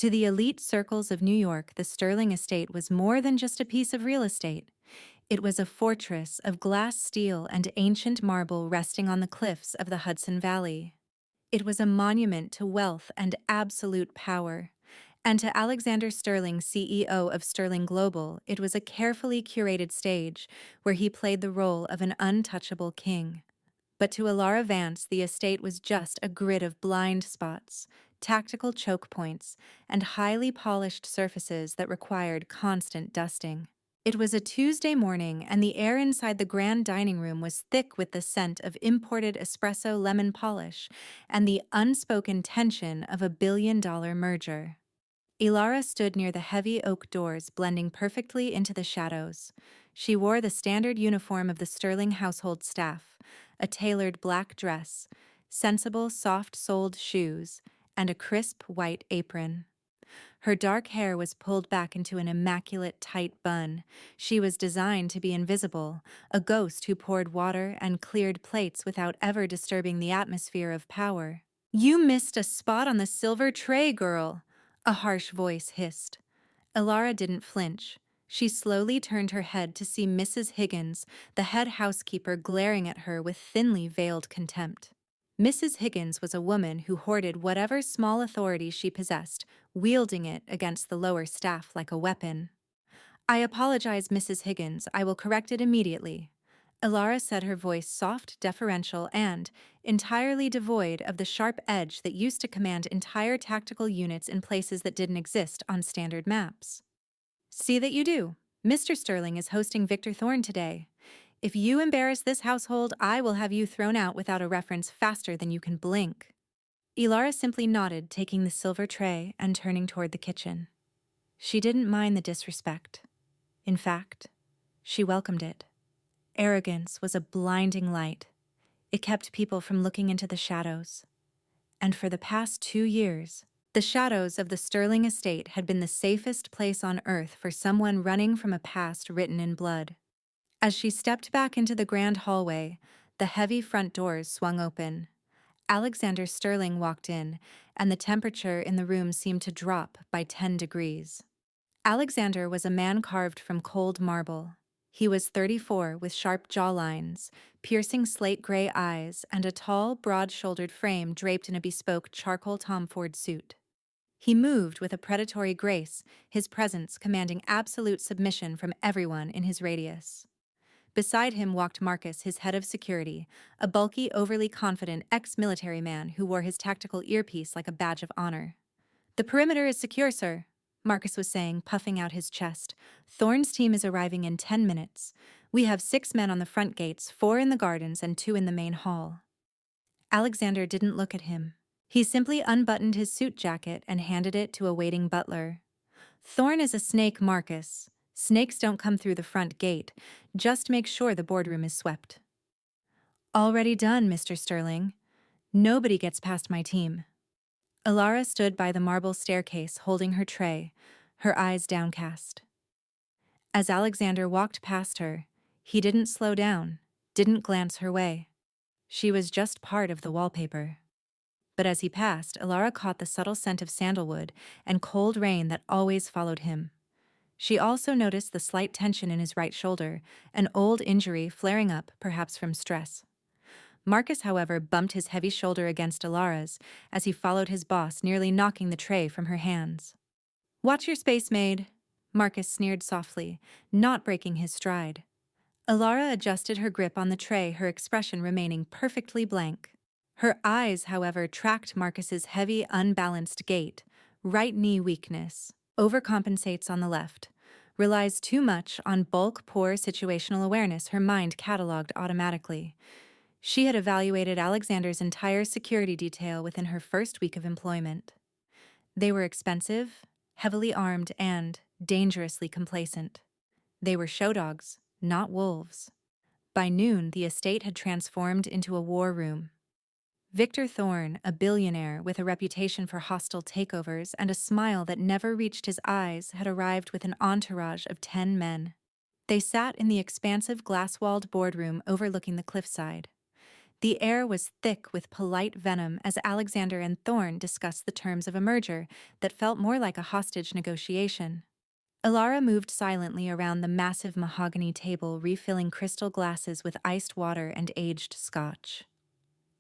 To the elite circles of New York, the Sterling estate was more than just a piece of real estate. It was a fortress of glass steel and ancient marble resting on the cliffs of the Hudson Valley. It was a monument to wealth and absolute power. And to Alexander Sterling, CEO of Sterling Global, it was a carefully curated stage where he played the role of an untouchable king. But to Elara Vance, the estate was just a grid of blind spots, tactical choke points, and highly polished surfaces that required constant dusting. It was a Tuesday morning, and the air inside the grand dining room was thick with the scent of imported espresso lemon polish and the unspoken tension of a billion-dollar merger. Elara stood near the heavy oak doors, blending perfectly into the shadows. She wore the standard uniform of the Sterling household staff, a tailored black dress, sensible soft-soled shoes, and a crisp white apron. Her dark hair was pulled back into an immaculate tight bun. She was designed to be invisible, a ghost who poured water and cleared plates without ever disturbing the atmosphere of power. "You missed a spot on the silver tray, girl," a harsh voice hissed. Elara didn't flinch. She slowly turned her head to see Mrs. Higgins, the head housekeeper, glaring at her with thinly veiled contempt. Mrs. Higgins was a woman who hoarded whatever small authority she possessed, wielding it against the lower staff like a weapon. "I apologize, Mrs. Higgins. I will correct it immediately." Elara said, her voice soft, deferential, and entirely devoid of the sharp edge that used to command entire tactical units in places that didn't exist on standard maps. "See that you do. Mr. Sterling is hosting Victor Thorne today. If you embarrass this household, I will have you thrown out without a reference faster than you can blink." Elara simply nodded, taking the silver tray and turning toward the kitchen. She didn't mind the disrespect. In fact, she welcomed it. Arrogance was a blinding light. It kept people from looking into the shadows. And for the past 2 years, the shadows of the Sterling estate had been the safest place on earth for someone running from a past written in blood. As she stepped back into the grand hallway, the heavy front doors swung open. Alexander Sterling walked in, and the temperature in the room seemed to drop by 10 degrees. Alexander was a man carved from cold marble. He was 34, with sharp jawlines, piercing slate-gray eyes, and a tall, broad-shouldered frame draped in a bespoke charcoal Tom Ford suit. He moved with a predatory grace, his presence commanding absolute submission from everyone in his radius. Beside him walked Marcus, his head of security, a bulky, overly confident ex-military man who wore his tactical earpiece like a badge of honor. "The perimeter is secure, sir," Marcus was saying, puffing out his chest. "Thorne's team is arriving in 10 minutes. We have 6 men on the front gates, 4 in the gardens, and 2 in the main hall." Alexander didn't look at him. He simply unbuttoned his suit jacket and handed it to a waiting butler. "Thorne is a snake, Marcus. Snakes don't come through the front gate. Just make sure the boardroom is swept." "Already done, Mr. Sterling. Nobody gets past my team." Elara stood by the marble staircase holding her tray, her eyes downcast. As Alexander walked past her, he didn't slow down, didn't glance her way. She was just part of the wallpaper. But as he passed, Elara caught the subtle scent of sandalwood and cold rain that always followed him. She also noticed the slight tension in his right shoulder, an old injury flaring up, perhaps from stress. Marcus, however, bumped his heavy shoulder against Elara's as he followed his boss, nearly knocking the tray from her hands. "Watch your space, maid," Marcus sneered softly, not breaking his stride. Elara adjusted her grip on the tray, her expression remaining perfectly blank. Her eyes, however, tracked Marcus's heavy, unbalanced gait. Right knee weakness. Overcompensates on the left. Relies too much on bulk, poor situational awareness, her mind cataloged automatically. She had evaluated Alexander's entire security detail within her first week of employment. They were expensive, heavily armed, and dangerously complacent. They were show dogs, not wolves. By noon, the estate had transformed into a war room. Victor Thorne, a billionaire with a reputation for hostile takeovers and a smile that never reached his eyes, had arrived with an entourage of 10 men. They sat in the expansive glass-walled boardroom overlooking the cliffside. The air was thick with polite venom as Alexander and Thorne discussed the terms of a merger that felt more like a hostage negotiation. Elara moved silently around the massive mahogany table, refilling crystal glasses with iced water and aged scotch.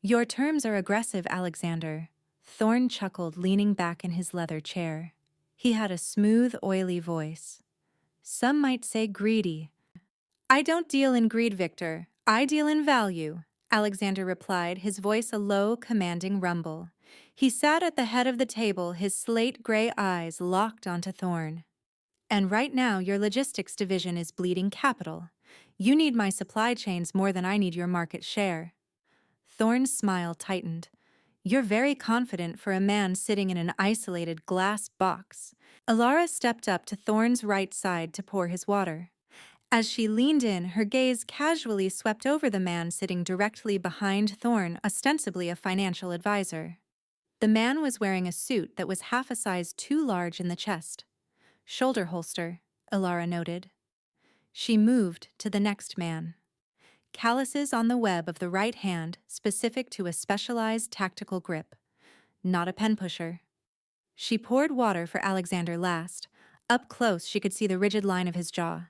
"Your terms are aggressive, Alexander," Thorne chuckled, leaning back in his leather chair. He had a smooth, oily voice. "Some might say greedy." "I don't deal in greed, Victor. I deal in value," Alexander replied, his voice a low, commanding rumble. He sat at the head of the table, his slate-gray eyes locked onto Thorne. "And right now, your logistics division is bleeding capital. You need my supply chains more than I need your market share." Thorne's smile tightened. "You're very confident for a man sitting in an isolated glass box." Elara stepped up to Thorne's right side to pour his water. As she leaned in, her gaze casually swept over the man sitting directly behind Thorne, ostensibly a financial advisor. The man was wearing a suit that was half a size too large in the chest. "Shoulder holster," Elara noted. She moved to the next man. Calluses on the web of the right hand, specific to a specialized tactical grip. Not a pen pusher. She poured water for Alexander last. Up close, she could see the rigid line of his jaw.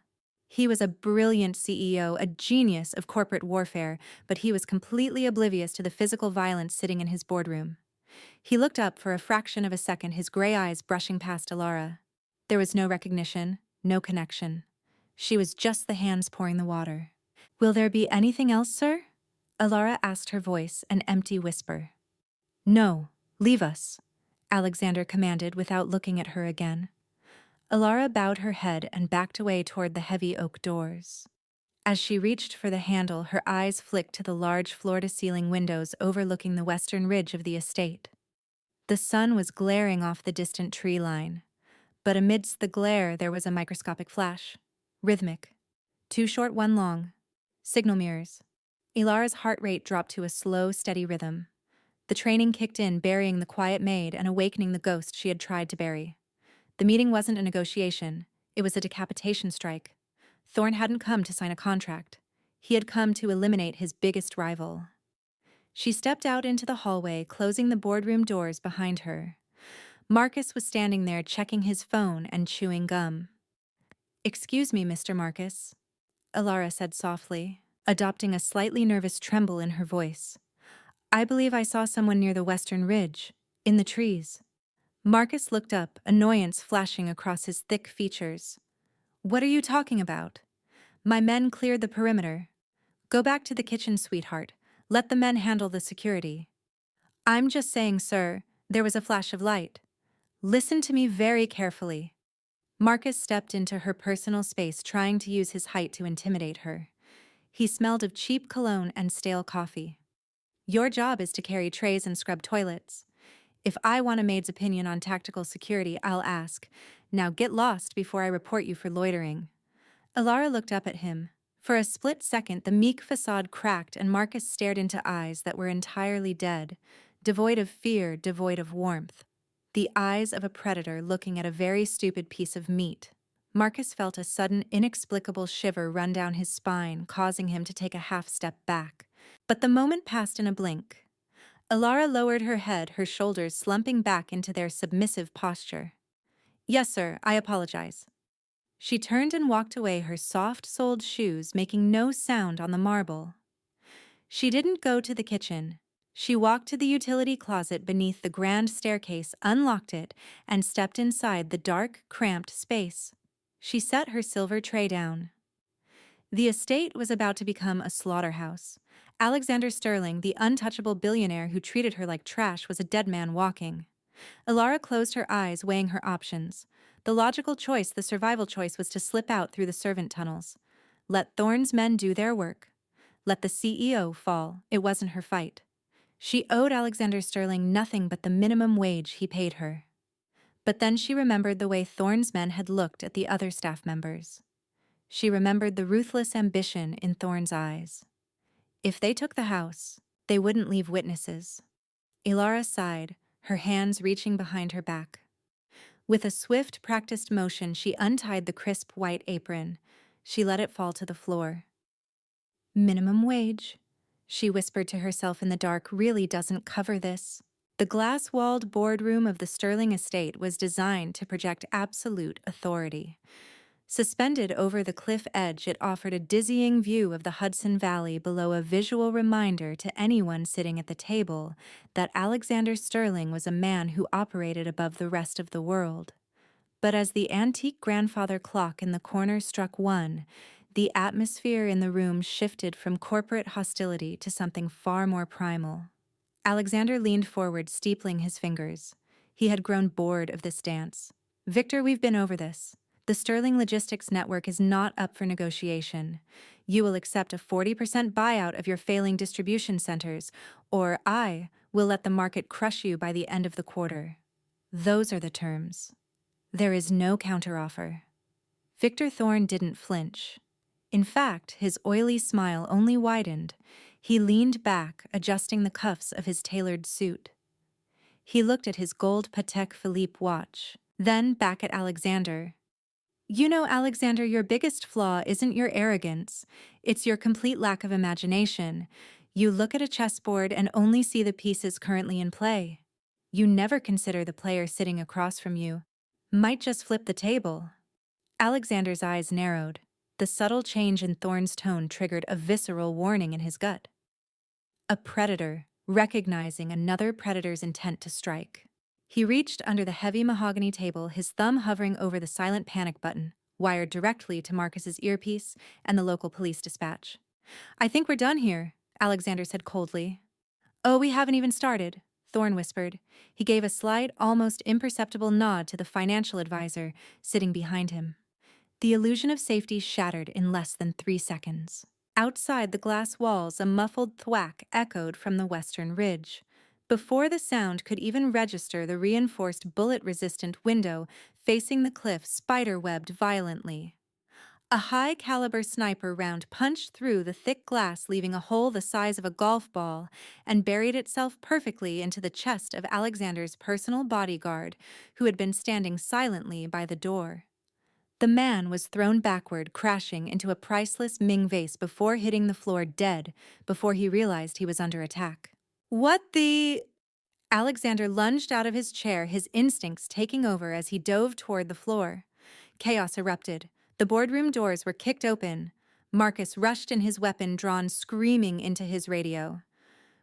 He was a brilliant CEO, a genius of corporate warfare, but he was completely oblivious to the physical violence sitting in his boardroom. He looked up for a fraction of a second, his gray eyes brushing past Elara. There was no recognition, no connection. She was just the hands pouring the water. "Will there be anything else, sir?" Elara asked, her voice an empty whisper. "No, leave us," Alexander commanded without looking at her again. Elara bowed her head and backed away toward the heavy oak doors. As she reached for the handle, her eyes flicked to the large floor-to-ceiling windows overlooking the western ridge of the estate. The sun was glaring off the distant tree line, but amidst the glare there was a microscopic flash. Rhythmic. Two short, one long. Signal mirrors. Elara's heart rate dropped to a slow, steady rhythm. The training kicked in, burying the quiet maid and awakening the ghost she had tried to bury. The meeting wasn't a negotiation. It was a decapitation strike. Thorne hadn't come to sign a contract. He had come to eliminate his biggest rival. She stepped out into the hallway, closing the boardroom doors behind her. Marcus was standing there, checking his phone and chewing gum. "Excuse me, Mr. Marcus," Elara said softly, adopting a slightly nervous tremble in her voice. "I believe I saw someone near the western ridge, in the trees." Marcus looked up, annoyance flashing across his thick features. "What are you talking about?" "My men cleared the perimeter." "Go back to the kitchen, sweetheart. Let the men handle the security." "I'm just saying, sir, there was a flash of light." "Listen to me very carefully." Marcus stepped into her personal space, trying to use his height to intimidate her. He smelled of cheap cologne and stale coffee. "Your job is to carry trays and scrub toilets. If I want a maid's opinion on tactical security, I'll ask. Now get lost before I report you for loitering." Elara looked up at him. For a split second, the meek facade cracked and Marcus stared into eyes that were entirely dead, devoid of fear, devoid of warmth. The eyes of a predator looking at a very stupid piece of meat. Marcus felt a sudden, inexplicable shiver run down his spine, causing him to take a half step back. But the moment passed in a blink. Elara lowered her head, her shoulders slumping back into their submissive posture. "Yes, sir, I apologize." She turned and walked away, her soft-soled shoes making no sound on the marble. She didn't go to the kitchen. She walked to the utility closet beneath the grand staircase, unlocked it, and stepped inside the dark, cramped space. She set her silver tray down. The estate was about to become a slaughterhouse. Alexander Sterling, the untouchable billionaire who treated her like trash, was a dead man walking. Elara closed her eyes, weighing her options. The logical choice, the survival choice, was to slip out through the servant tunnels. Let Thorne's men do their work. Let the CEO fall. It wasn't her fight. She owed Alexander Sterling nothing but the minimum wage he paid her. But then she remembered the way Thorne's men had looked at the other staff members. She remembered the ruthless ambition in Thorne's eyes. If they took the house, they wouldn't leave witnesses. Elara sighed, her hands reaching behind her back. With a swift, practiced motion, she untied the crisp white apron. She let it fall to the floor. "Minimum wage," she whispered to herself in the dark, really doesn't cover this. The glass-walled boardroom of the Sterling estate was designed to project absolute authority. Suspended over the cliff edge, it offered a dizzying view of the Hudson Valley below, a visual reminder to anyone sitting at the table that Alexander Sterling was a man who operated above the rest of the world. But as the antique grandfather clock in the corner struck 1, the atmosphere in the room shifted from corporate hostility to something far more primal. Alexander leaned forward, steepling his fingers. He had grown bored of this dance. "Victor, we've been over this. The Sterling Logistics Network is not up for negotiation. You will accept a 40% buyout of your failing distribution centers, or I will let the market crush you by the end of the quarter. Those are the terms. There is no counteroffer." Victor Thorne didn't flinch. In fact, his oily smile only widened. He leaned back, adjusting the cuffs of his tailored suit. He looked at his gold Patek Philippe watch, then back at Alexander. "You know, Alexander, your biggest flaw isn't your arrogance. It's your complete lack of imagination. You look at a chessboard and only see the pieces currently in play. You never consider the player sitting across from you might just flip the table." Alexander's eyes narrowed. The subtle change in Thorne's tone triggered a visceral warning in his gut. A predator, recognizing another predator's intent to strike. He reached under the heavy mahogany table, his thumb hovering over the silent panic button, wired directly to Marcus's earpiece and the local police dispatch. "I think we're done here," Alexander said coldly. "Oh, we haven't even started," Thorne whispered. He gave a slight, almost imperceptible nod to the financial advisor sitting behind him. The illusion of safety shattered in less than 3 seconds. Outside the glass walls, a muffled thwack echoed from the western ridge. Before the sound could even register, the reinforced bullet-resistant window facing the cliff spider-webbed violently. A high-caliber sniper round punched through the thick glass, leaving a hole the size of a golf ball, and buried itself perfectly into the chest of Alexander's personal bodyguard, who had been standing silently by the door. The man was thrown backward, crashing into a priceless Ming vase before hitting the floor dead, before he realized he was under attack. "What the—" Alexander lunged out of his chair, his instincts taking over as he dove toward the floor. Chaos erupted. The boardroom doors were kicked open. Marcus rushed in, his weapon drawn, screaming into his radio.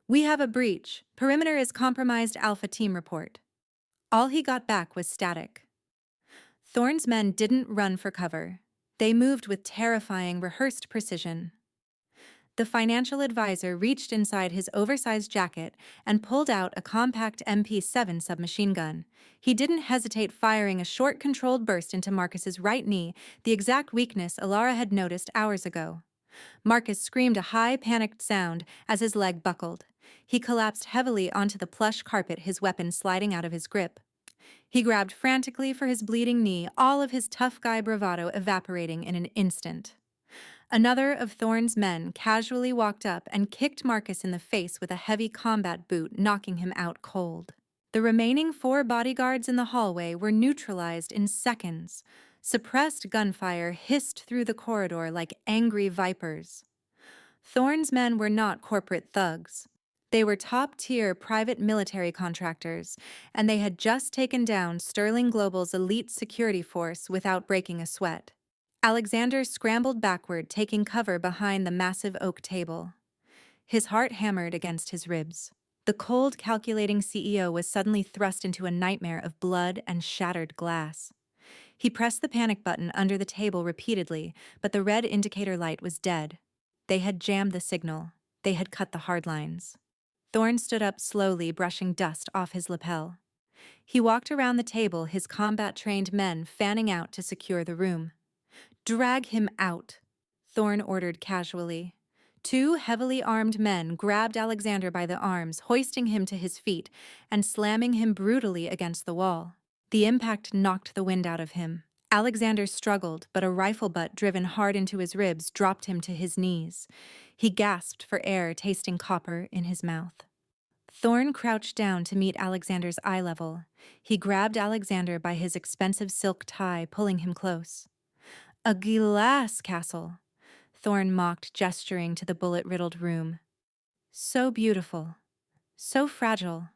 "We have a breach. Perimeter is compromised. Alpha team report." All he got back was static. Thorne's men didn't run for cover. They moved with terrifying, rehearsed precision. The financial advisor reached inside his oversized jacket and pulled out a compact MP7 submachine gun. He didn't hesitate, firing a short, controlled burst into Marcus's right knee, the exact weakness Elara had noticed hours ago. Marcus screamed a high, panicked sound as his leg buckled. He collapsed heavily onto the plush carpet, his weapon sliding out of his grip. He grabbed frantically for his bleeding knee, all of his tough guy bravado evaporating in an instant. Another of Thorne's men casually walked up and kicked Marcus in the face with a heavy combat boot, knocking him out cold. The remaining 4 bodyguards in the hallway were neutralized in seconds. Suppressed gunfire hissed through the corridor like angry vipers. Thorne's men were not corporate thugs. They were top-tier private military contractors, and they had just taken down Sterling Global's elite security force without breaking a sweat. Alexander scrambled backward, taking cover behind the massive oak table. His heart hammered against his ribs. The cold, calculating CEO was suddenly thrust into a nightmare of blood and shattered glass. He pressed the panic button under the table repeatedly, but the red indicator light was dead. They had jammed the signal. They had cut the hard lines. Thorne stood up slowly, brushing dust off his lapel. He walked around the table, his combat-trained men fanning out to secure the room. "Drag him out," Thorne ordered casually. 2 heavily armed men grabbed Alexander by the arms, hoisting him to his feet and slamming him brutally against the wall. The impact knocked the wind out of him. Alexander struggled, but a rifle butt driven hard into his ribs dropped him to his knees. He gasped for air, tasting copper in his mouth. Thorne crouched down to meet Alexander's eye level. He grabbed Alexander by his expensive silk tie, pulling him close. "A glass castle," Thorne mocked, gesturing to the bullet-riddled room. So beautiful. So fragile.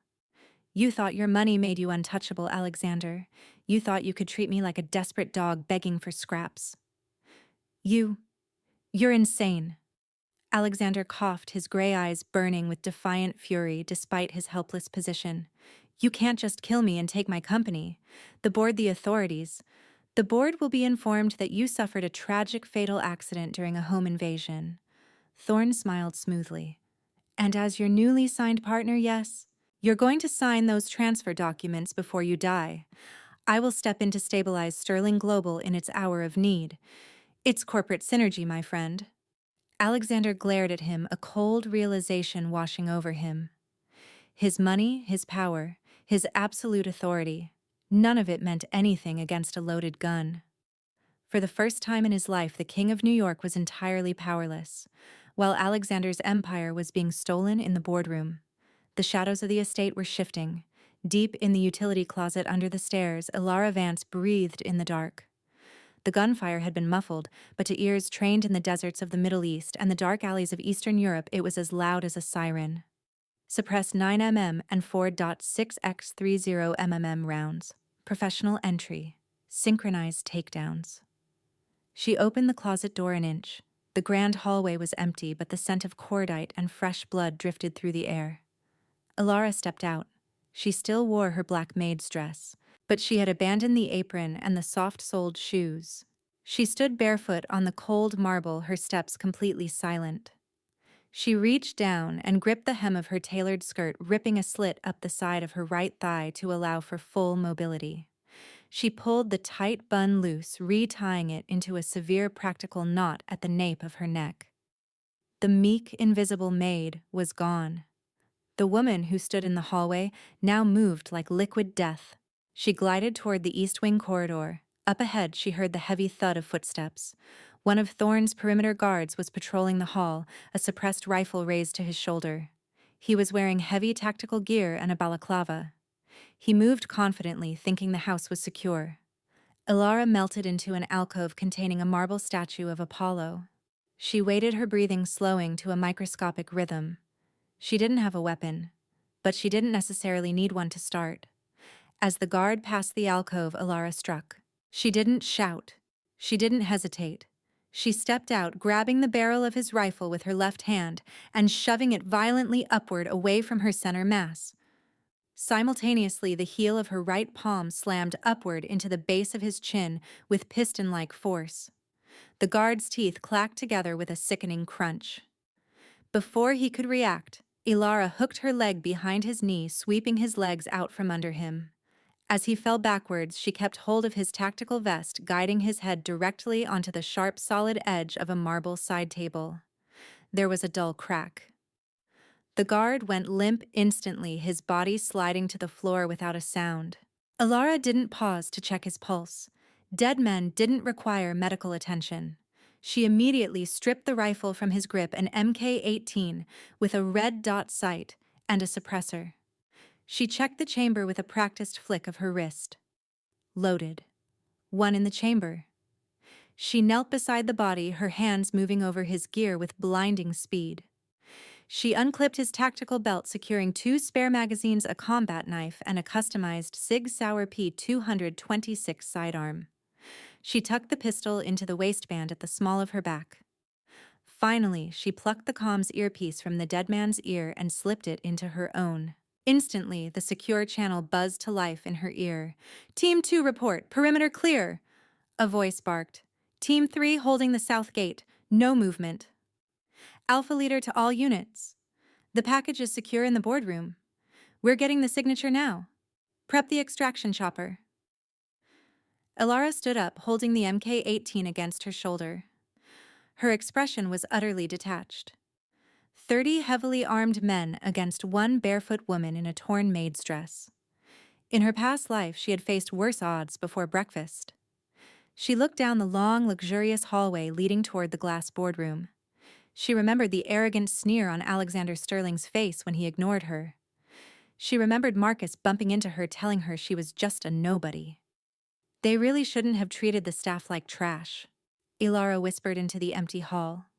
You thought your money made you untouchable, Alexander. You thought you could treat me like a desperate dog begging for scraps. You. You're insane. Alexander coughed, his gray eyes burning with defiant fury despite his helpless position. You can't just kill me and take my company. The authorities. The board will be informed that you suffered a tragic fatal accident during a home invasion. Thorne smiled smoothly. And as your newly signed partner, yes, you're going to sign those transfer documents before you die. I will step in to stabilize Sterling Global in its hour of need. It's corporate synergy, my friend. Alexander glared at him, a cold realization washing over him. His money, his power, his absolute authority, none of it meant anything against a loaded gun. For the first time in his life, the King of New York was entirely powerless, while Alexander's empire was being stolen in the boardroom. The shadows of the estate were shifting. Deep in the utility closet under the stairs, Elara Vance breathed in the dark. The gunfire had been muffled, but to ears trained in the deserts of the Middle East and the dark alleys of Eastern Europe, it was as loud as a siren. Suppress 9mm and 4.6x30mm rounds. Professional entry. Synchronized takedowns. She opened the closet door an inch. The grand hallway was empty, but the scent of cordite and fresh blood drifted through the air. Elara stepped out. She still wore her black maid's dress, but she had abandoned the apron and the soft-soled shoes. She stood barefoot on the cold marble, her steps completely silent. She reached down and gripped the hem of her tailored skirt, ripping a slit up the side of her right thigh to allow for full mobility. She pulled the tight bun loose, retying it into a severe practical knot at the nape of her neck. The meek, invisible maid was gone. The woman who stood in the hallway now moved like liquid death. She glided toward the East Wing corridor. Up ahead, she heard the heavy thud of footsteps. One of Thorne's perimeter guards was patrolling the hall, a suppressed rifle raised to his shoulder. He was wearing heavy tactical gear and a balaclava. He moved confidently, thinking the house was secure. Elara melted into an alcove containing a marble statue of Apollo. She waited, her breathing slowing to a microscopic rhythm. She didn't have a weapon, but she didn't necessarily need one to start. As the guard passed the alcove, Elara struck. She didn't shout. She didn't hesitate. She stepped out, grabbing the barrel of his rifle with her left hand and shoving it violently upward away from her center mass. Simultaneously, the heel of her right palm slammed upward into the base of his chin with piston-like force. The guard's teeth clacked together with a sickening crunch. Before he could react, Elara hooked her leg behind his knee, sweeping his legs out from under him. As he fell backwards, she kept hold of his tactical vest, guiding his head directly onto the sharp, solid edge of a marble side table. There was a dull crack. The guard went limp instantly, his body sliding to the floor without a sound. Elara didn't pause to check his pulse. Dead men didn't require medical attention. She immediately stripped the rifle from his grip, an MK-18 with a red dot sight and a suppressor. She checked the chamber with a practiced flick of her wrist. Loaded. One in the chamber. She knelt beside the body, her hands moving over his gear with blinding speed. She unclipped his tactical belt, securing 2 spare magazines, a combat knife, and a customized Sig Sauer P226 sidearm. She tucked the pistol into the waistband at the small of her back. Finally, she plucked the comms earpiece from the dead man's ear and slipped it into her own. Instantly, the secure channel buzzed to life in her ear. "Team 2 report, perimeter clear," a voice barked. "Team 3 holding the south gate, no movement. Alpha leader to all units. The package is secure in the boardroom. We're getting the signature now. Prep the extraction chopper." Elara stood up, holding the MK-18 against her shoulder. Her expression was utterly detached. 30 heavily armed men against one barefoot woman in a torn maid's dress. In her past life, she had faced worse odds before breakfast. She looked down the long, luxurious hallway leading toward the glass boardroom. She remembered the arrogant sneer on Alexander Sterling's face when he ignored her. She remembered Marcus bumping into her, telling her she was just a nobody. They really shouldn't have treated the staff like trash, Elara whispered into the empty hall.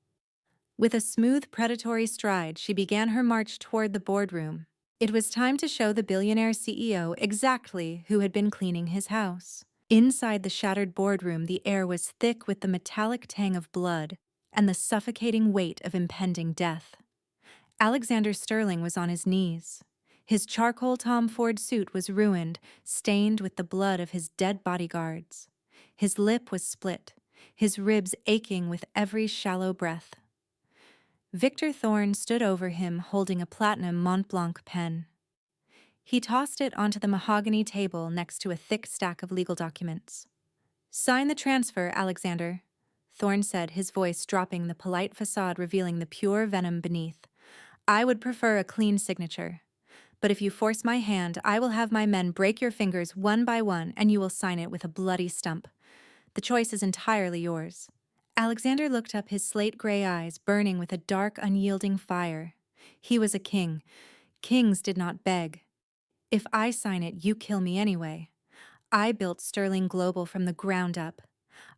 With a smooth, predatory stride, she began her march toward the boardroom. It was time to show the billionaire CEO exactly who had been cleaning his house. Inside the shattered boardroom, the air was thick with the metallic tang of blood and the suffocating weight of impending death. Alexander Sterling was on his knees. His charcoal Tom Ford suit was ruined, stained with the blood of his dead bodyguards. His lip was split, his ribs aching with every shallow breath. Victor Thorne stood over him holding a platinum Mont Blanc pen. He tossed it onto the mahogany table next to a thick stack of legal documents. "Sign the transfer, Alexander," Thorne said, his voice dropping, the polite facade revealing the pure venom beneath. "I would prefer a clean signature. But if you force my hand, I will have my men break your fingers one by one, and you will sign it with a bloody stump. The choice is entirely yours." Alexander looked up, his slate-gray eyes burning with a dark, unyielding fire. He was a king. Kings did not beg. "If I sign it, you kill me anyway. I built Sterling Global from the ground up.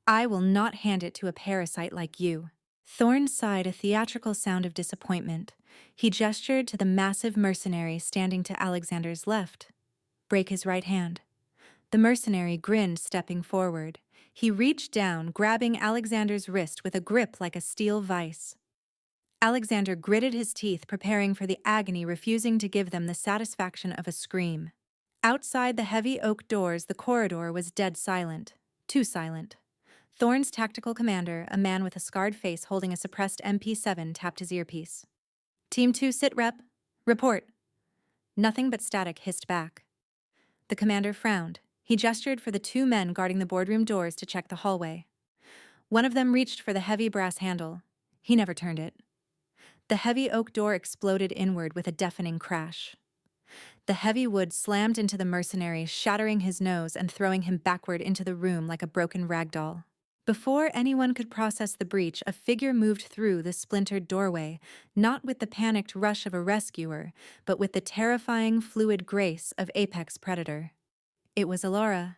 I will not hand it to a parasite like you." Thorne sighed, a theatrical sound of disappointment. He gestured to the massive mercenary standing to Alexander's left. "Break his right hand." The mercenary grinned, stepping forward. He reached down, grabbing Alexander's wrist with a grip like a steel vise. Alexander gritted his teeth, preparing for the agony, refusing to give them the satisfaction of a scream. Outside the heavy oak doors, the corridor was dead silent. Too silent. Thorne's tactical commander, a man with a scarred face holding a suppressed MP7, tapped his earpiece. "Team 2, sit rep. Report." Nothing but static hissed back. The commander frowned. He gestured for the two men guarding the boardroom doors to check the hallway. One of them reached for the heavy brass handle. He never turned it. The heavy oak door exploded inward with a deafening crash. The heavy wood slammed into the mercenary, shattering his nose and throwing him backward into the room like a broken rag doll. Before anyone could process the breach, a figure moved through the splintered doorway, not with the panicked rush of a rescuer, but with the terrifying, fluid grace of apex predator. It was Elara.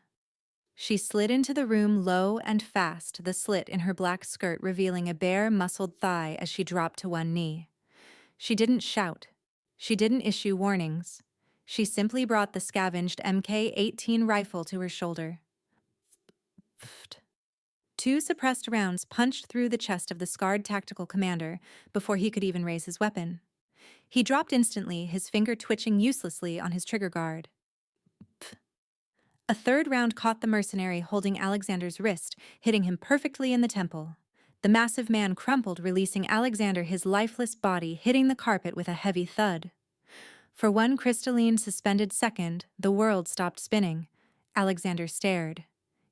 She slid into the room low and fast, the slit in her black skirt revealing a bare, muscled thigh as she dropped to one knee. She didn't shout. She didn't issue warnings. She simply brought the scavenged MK-18 rifle to her shoulder. Two suppressed rounds punched through the chest of the scarred tactical commander before he could even raise his weapon. He dropped instantly, his finger twitching uselessly on his trigger guard. A third round caught the mercenary holding Alexander's wrist, hitting him perfectly in the temple. The massive man crumpled, releasing Alexander, his lifeless body hitting the carpet with a heavy thud. For one crystalline, suspended second, the world stopped spinning. Alexander stared.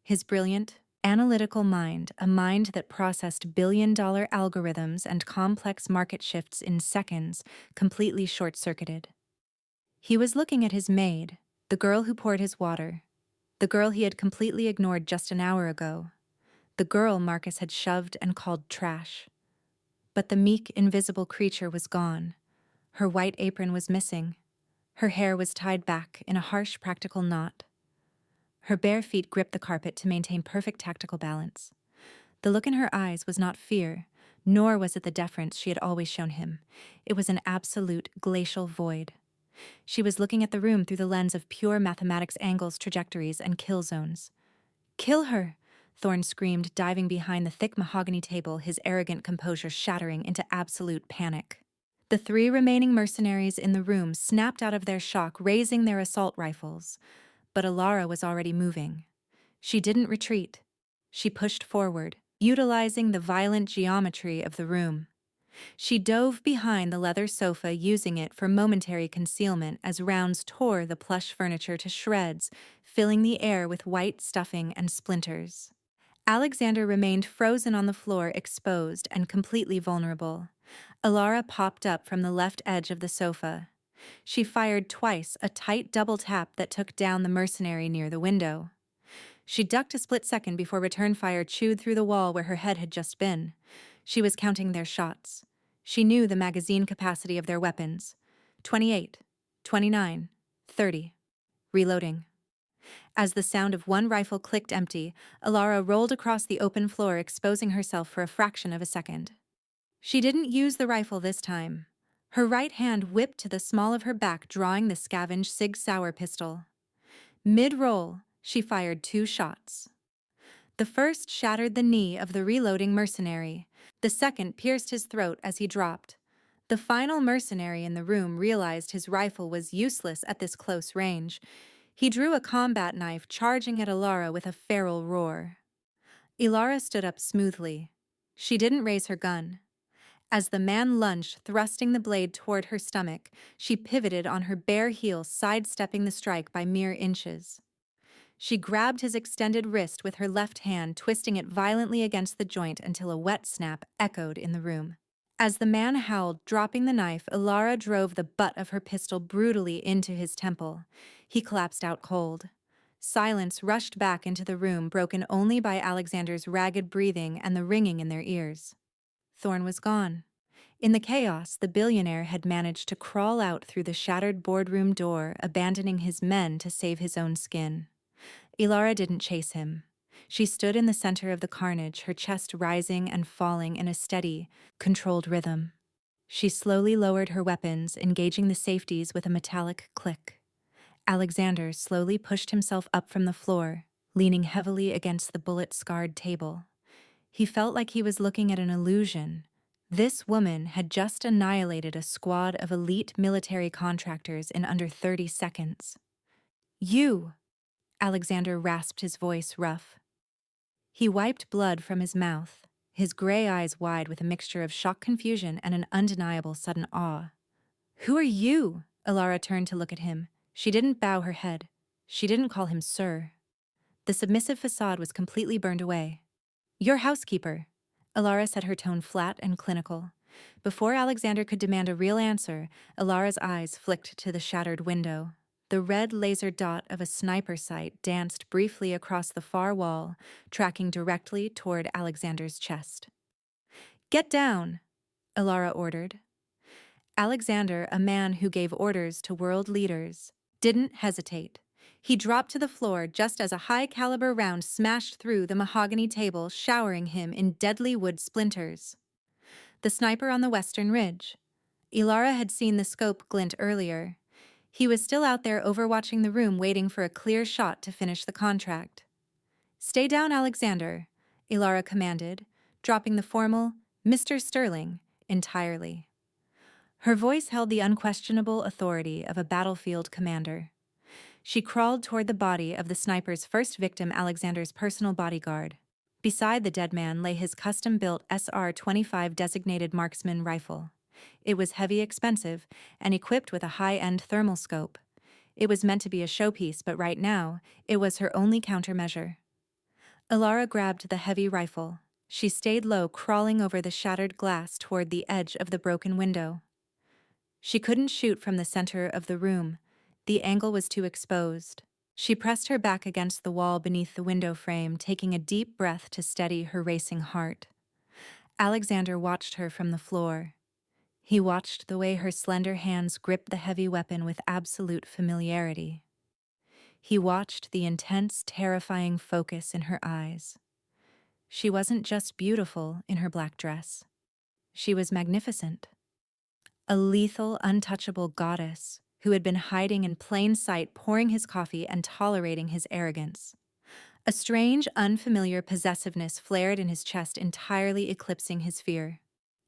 His brilliant, analytical mind, a mind that processed billion-dollar algorithms and complex market shifts in seconds, completely short-circuited. He was looking at his maid, the girl who poured his water. The girl he had completely ignored just an hour ago. The girl Marcus had shoved and called trash. But the meek, invisible creature was gone. Her white apron was missing. Her hair was tied back in a harsh, practical knot. Her bare feet gripped the carpet to maintain perfect tactical balance. The look in her eyes was not fear, nor was it the deference she had always shown him. It was an absolute, glacial void. She was looking at the room through the lens of pure mathematics, angles, trajectories, and kill zones. "Kill her!" Thorne screamed, diving behind the thick mahogany table, his arrogant composure shattering into absolute panic. The three remaining mercenaries in the room snapped out of their shock, raising their assault rifles. But Elara was already moving. She didn't retreat. She pushed forward, utilizing the violent geometry of the room. She dove behind the leather sofa, using it for momentary concealment as rounds tore the plush furniture to shreds, filling the air with white stuffing and splinters. Alexander remained frozen on the floor, exposed and completely vulnerable. Elara popped up from the left edge of the sofa. She fired twice, a tight double tap that took down the mercenary near the window. She ducked a split second before return fire chewed through the wall where her head had just been. She was counting their shots. She knew the magazine capacity of their weapons. 28, 29, 30. Reloading. As the sound of one rifle clicked empty, Elara rolled across the open floor, exposing herself for a fraction of a second. She didn't use the rifle this time. Her right hand whipped to the small of her back, drawing the scavenged Sig Sauer pistol. Mid-roll, she fired 2 shots. The first shattered the knee of the reloading mercenary. The second pierced his throat as he dropped. The final mercenary in the room realized his rifle was useless at this close range. He drew a combat knife, charging at Elara with a feral roar. Elara stood up smoothly. She didn't raise her gun. As the man lunged, thrusting the blade toward her stomach, she pivoted on her bare heel, sidestepping the strike by mere inches. She grabbed his extended wrist with her left hand, twisting it violently against the joint until a wet snap echoed in the room. As the man howled, dropping the knife, Elara drove the butt of her pistol brutally into his temple. He collapsed out cold. Silence rushed back into the room, broken only by Alexander's ragged breathing and the ringing in their ears. Thorne was gone. In the chaos, the billionaire had managed to crawl out through the shattered boardroom door, abandoning his men to save his own skin. Elara didn't chase him. She stood in the center of the carnage, her chest rising and falling in a steady, controlled rhythm. She slowly lowered her weapons, engaging the safeties with a metallic click. Alexander slowly pushed himself up from the floor, leaning heavily against the bullet-scarred table. He felt like he was looking at an illusion. This woman had just annihilated a squad of elite military contractors in under 30 seconds. "You!" Alexander rasped, his voice rough. He wiped blood from his mouth, his gray eyes wide with a mixture of shocked confusion and an undeniable sudden awe. "Who are you?" Elara turned to look at him. She didn't bow her head. She didn't call him sir. The submissive facade was completely burned away. "Your housekeeper." Elara said, her tone flat and clinical. Before Alexander could demand a real answer, Elara's eyes flicked to the shattered window. The red laser dot of a sniper sight danced briefly across the far wall, tracking directly toward Alexander's chest. "Get down," Elara ordered. Alexander, a man who gave orders to world leaders, didn't hesitate. He dropped to the floor just as a high-caliber round smashed through the mahogany table, showering him in deadly wood splinters. The sniper on the western ridge. Elara had seen the scope glint earlier. He was still out there overwatching the room, waiting for a clear shot to finish the contract. "Stay down, Alexander," Elara commanded, dropping the formal "Mr. Sterling" entirely. Her voice held the unquestionable authority of a battlefield commander. She crawled toward the body of the sniper's first victim, Alexander's personal bodyguard. Beside the dead man lay his custom-built SR-25 designated marksman rifle. It was heavy, expensive, and equipped with a high-end thermal scope. It was meant to be a showpiece, but right now, it was her only countermeasure. Elara grabbed the heavy rifle. She stayed low, crawling over the shattered glass toward the edge of the broken window. She couldn't shoot from the center of the room. The angle was too exposed. She pressed her back against the wall beneath the window frame, taking a deep breath to steady her racing heart. Alexander watched her from the floor. He watched the way her slender hands gripped the heavy weapon with absolute familiarity. He watched the intense, terrifying focus in her eyes. She wasn't just beautiful in her black dress. She was magnificent. A lethal, untouchable goddess who had been hiding in plain sight, pouring his coffee and tolerating his arrogance. A strange, unfamiliar possessiveness flared in his chest, entirely eclipsing his fear.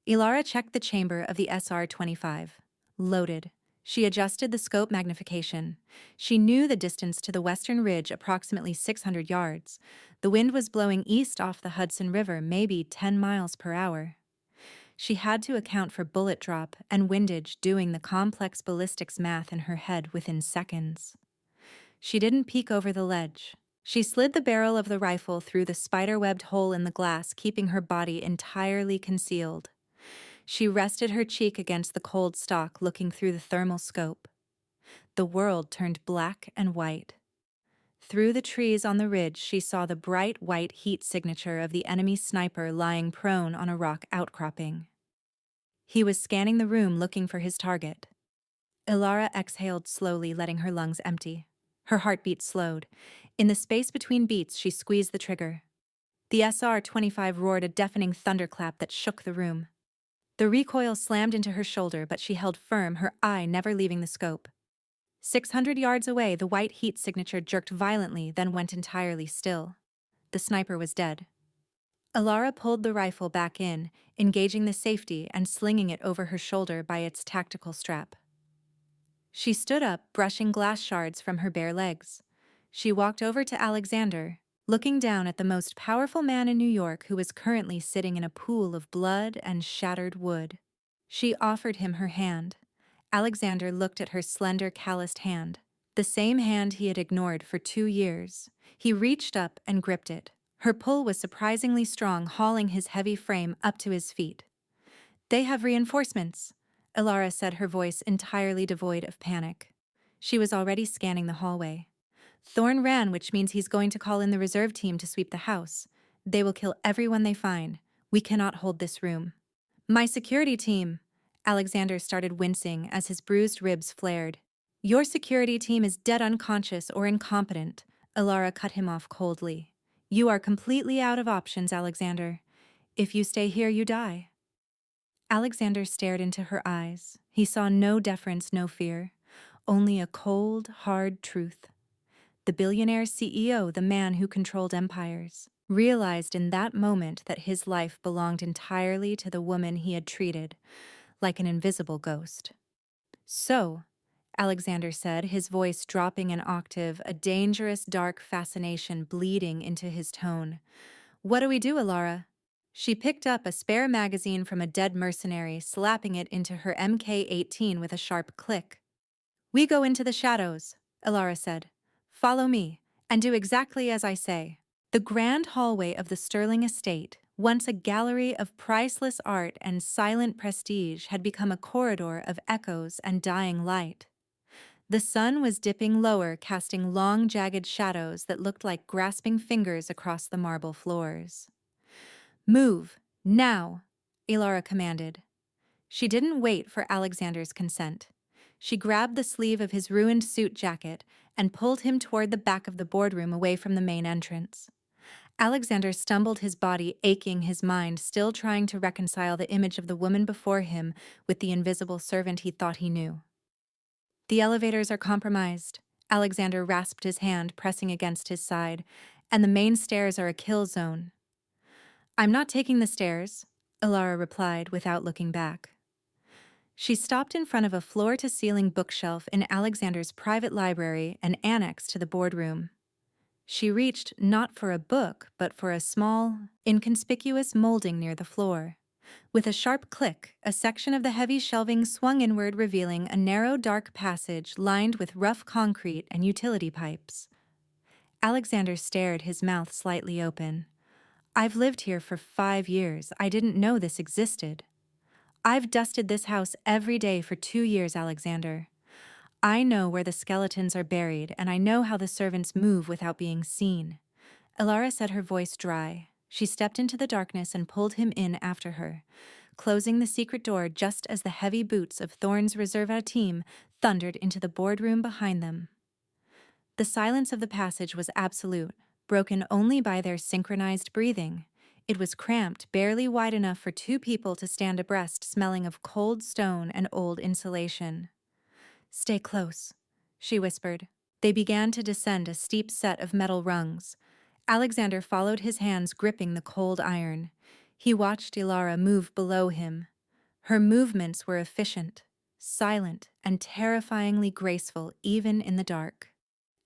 Elara checked the chamber of the SR-25. Loaded. She adjusted the scope magnification. She knew the distance to the western ridge, approximately 600 yards. The wind was blowing east off the Hudson River, maybe 10 miles per hour. She had to account for bullet drop and windage, doing the complex ballistics math in her head within seconds. She didn't peek over the ledge. She slid the barrel of the rifle through the spider-webbed hole in the glass, keeping her body entirely concealed. She rested her cheek against the cold stock, looking through the thermal scope. The world turned black and white. Through the trees on the ridge, she saw the bright white heat signature of the enemy sniper lying prone on a rock outcropping. He was scanning the room, looking for his target. Elara exhaled slowly, letting her lungs empty. Her heartbeat slowed. In the space between beats, she squeezed the trigger. The SR-25 roared a deafening thunderclap that shook the room. The recoil slammed into her shoulder, but she held firm, her eye never leaving the scope. 600 yards away, the white heat signature jerked violently, then went entirely still. The sniper was dead. Elara pulled the rifle back in, engaging the safety and slinging it over her shoulder by its tactical strap. She stood up, brushing glass shards from her bare legs. She walked over to Alexander, looking down at the most powerful man in New York who was currently sitting in a pool of blood and shattered wood. She offered him her hand. Alexander looked at her slender, calloused hand, the same hand he had ignored for 2 years. He reached up and gripped it. Her pull was surprisingly strong, hauling his heavy frame up to his feet. "They have reinforcements," Elara said, her voice entirely devoid of panic. She was already scanning the hallway. "Thorne ran, which means he's going to call in the reserve team to sweep the house. They will kill everyone they find. We cannot hold this room." "My security team," Alexander started wincing as his bruised ribs flared. "Your security team is dead, unconscious, or incompetent," Elara cut him off coldly. "You are completely out of options, Alexander. If you stay here, you die." Alexander stared into her eyes. He saw no deference, no fear, only a cold, hard truth. The billionaire CEO, the man who controlled empires, realized in that moment that his life belonged entirely to the woman he had treated like an invisible ghost. "So," Alexander said, his voice dropping an octave, a dangerous, dark fascination bleeding into his tone. "What do we do, Elara?" She picked up a spare magazine from a dead mercenary, slapping it into her MK-18 with a sharp click. "We go into the shadows," Elara said. "Follow me, and do exactly as I say." The grand hallway of the Sterling estate, once a gallery of priceless art and silent prestige, had become a corridor of echoes and dying light. The sun was dipping lower, casting long, jagged shadows that looked like grasping fingers across the marble floors. "Move, now," Elara commanded. She didn't wait for Alexander's consent. She grabbed the sleeve of his ruined suit jacket and pulled him toward the back of the boardroom, away from the main entrance. Alexander stumbled, his body aching, his mind still trying to reconcile the image of the woman before him with the invisible servant he thought he knew. "The elevators are compromised," Alexander rasped, his hand pressing against his side, "and the main stairs are a kill zone." "I'm not taking the stairs," Elara replied without looking back. She stopped in front of a floor-to-ceiling bookshelf in Alexander's private library, an annex to the boardroom. She reached not for a book, but for a small, inconspicuous molding near the floor. With a sharp click, a section of the heavy shelving swung inward, revealing a narrow, dark passage lined with rough concrete and utility pipes. Alexander stared, his mouth slightly open. "I've lived here for 5 years. I didn't know this existed." "I've dusted this house every day for 2 years, Alexander. I know where the skeletons are buried, and I know how the servants move without being seen." Elara said, her voice dry. She stepped into the darkness and pulled him in after her, closing the secret door just as the heavy boots of Thorne's reserve team thundered into the boardroom behind them. The silence of the passage was absolute, broken only by their synchronized breathing. It was cramped, barely wide enough for 2 people to stand abreast, smelling of cold stone and old insulation. "Stay close," she whispered. They began to descend a steep set of metal rungs. Alexander followed, his hands gripping the cold iron. He watched Elara move below him. Her movements were efficient, silent, and terrifyingly graceful, even in the dark.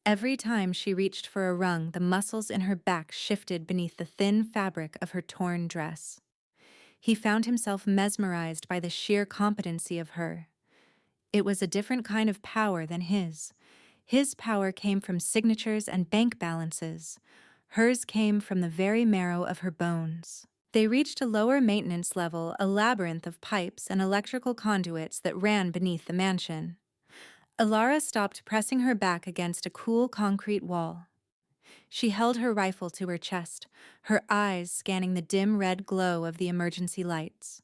Every time she reached for a rung, the muscles in her back shifted beneath the thin fabric of her torn dress. He found himself mesmerized by the sheer competency of her. It was a different kind of power than his. His power came from signatures and bank balances. Hers came from the very marrow of her bones. They reached a lower maintenance level, a labyrinth of pipes and electrical conduits that ran beneath the mansion. Elara stopped, pressing her back against a cool concrete wall. She held her rifle to her chest, her eyes scanning the dim red glow of the emergency lights.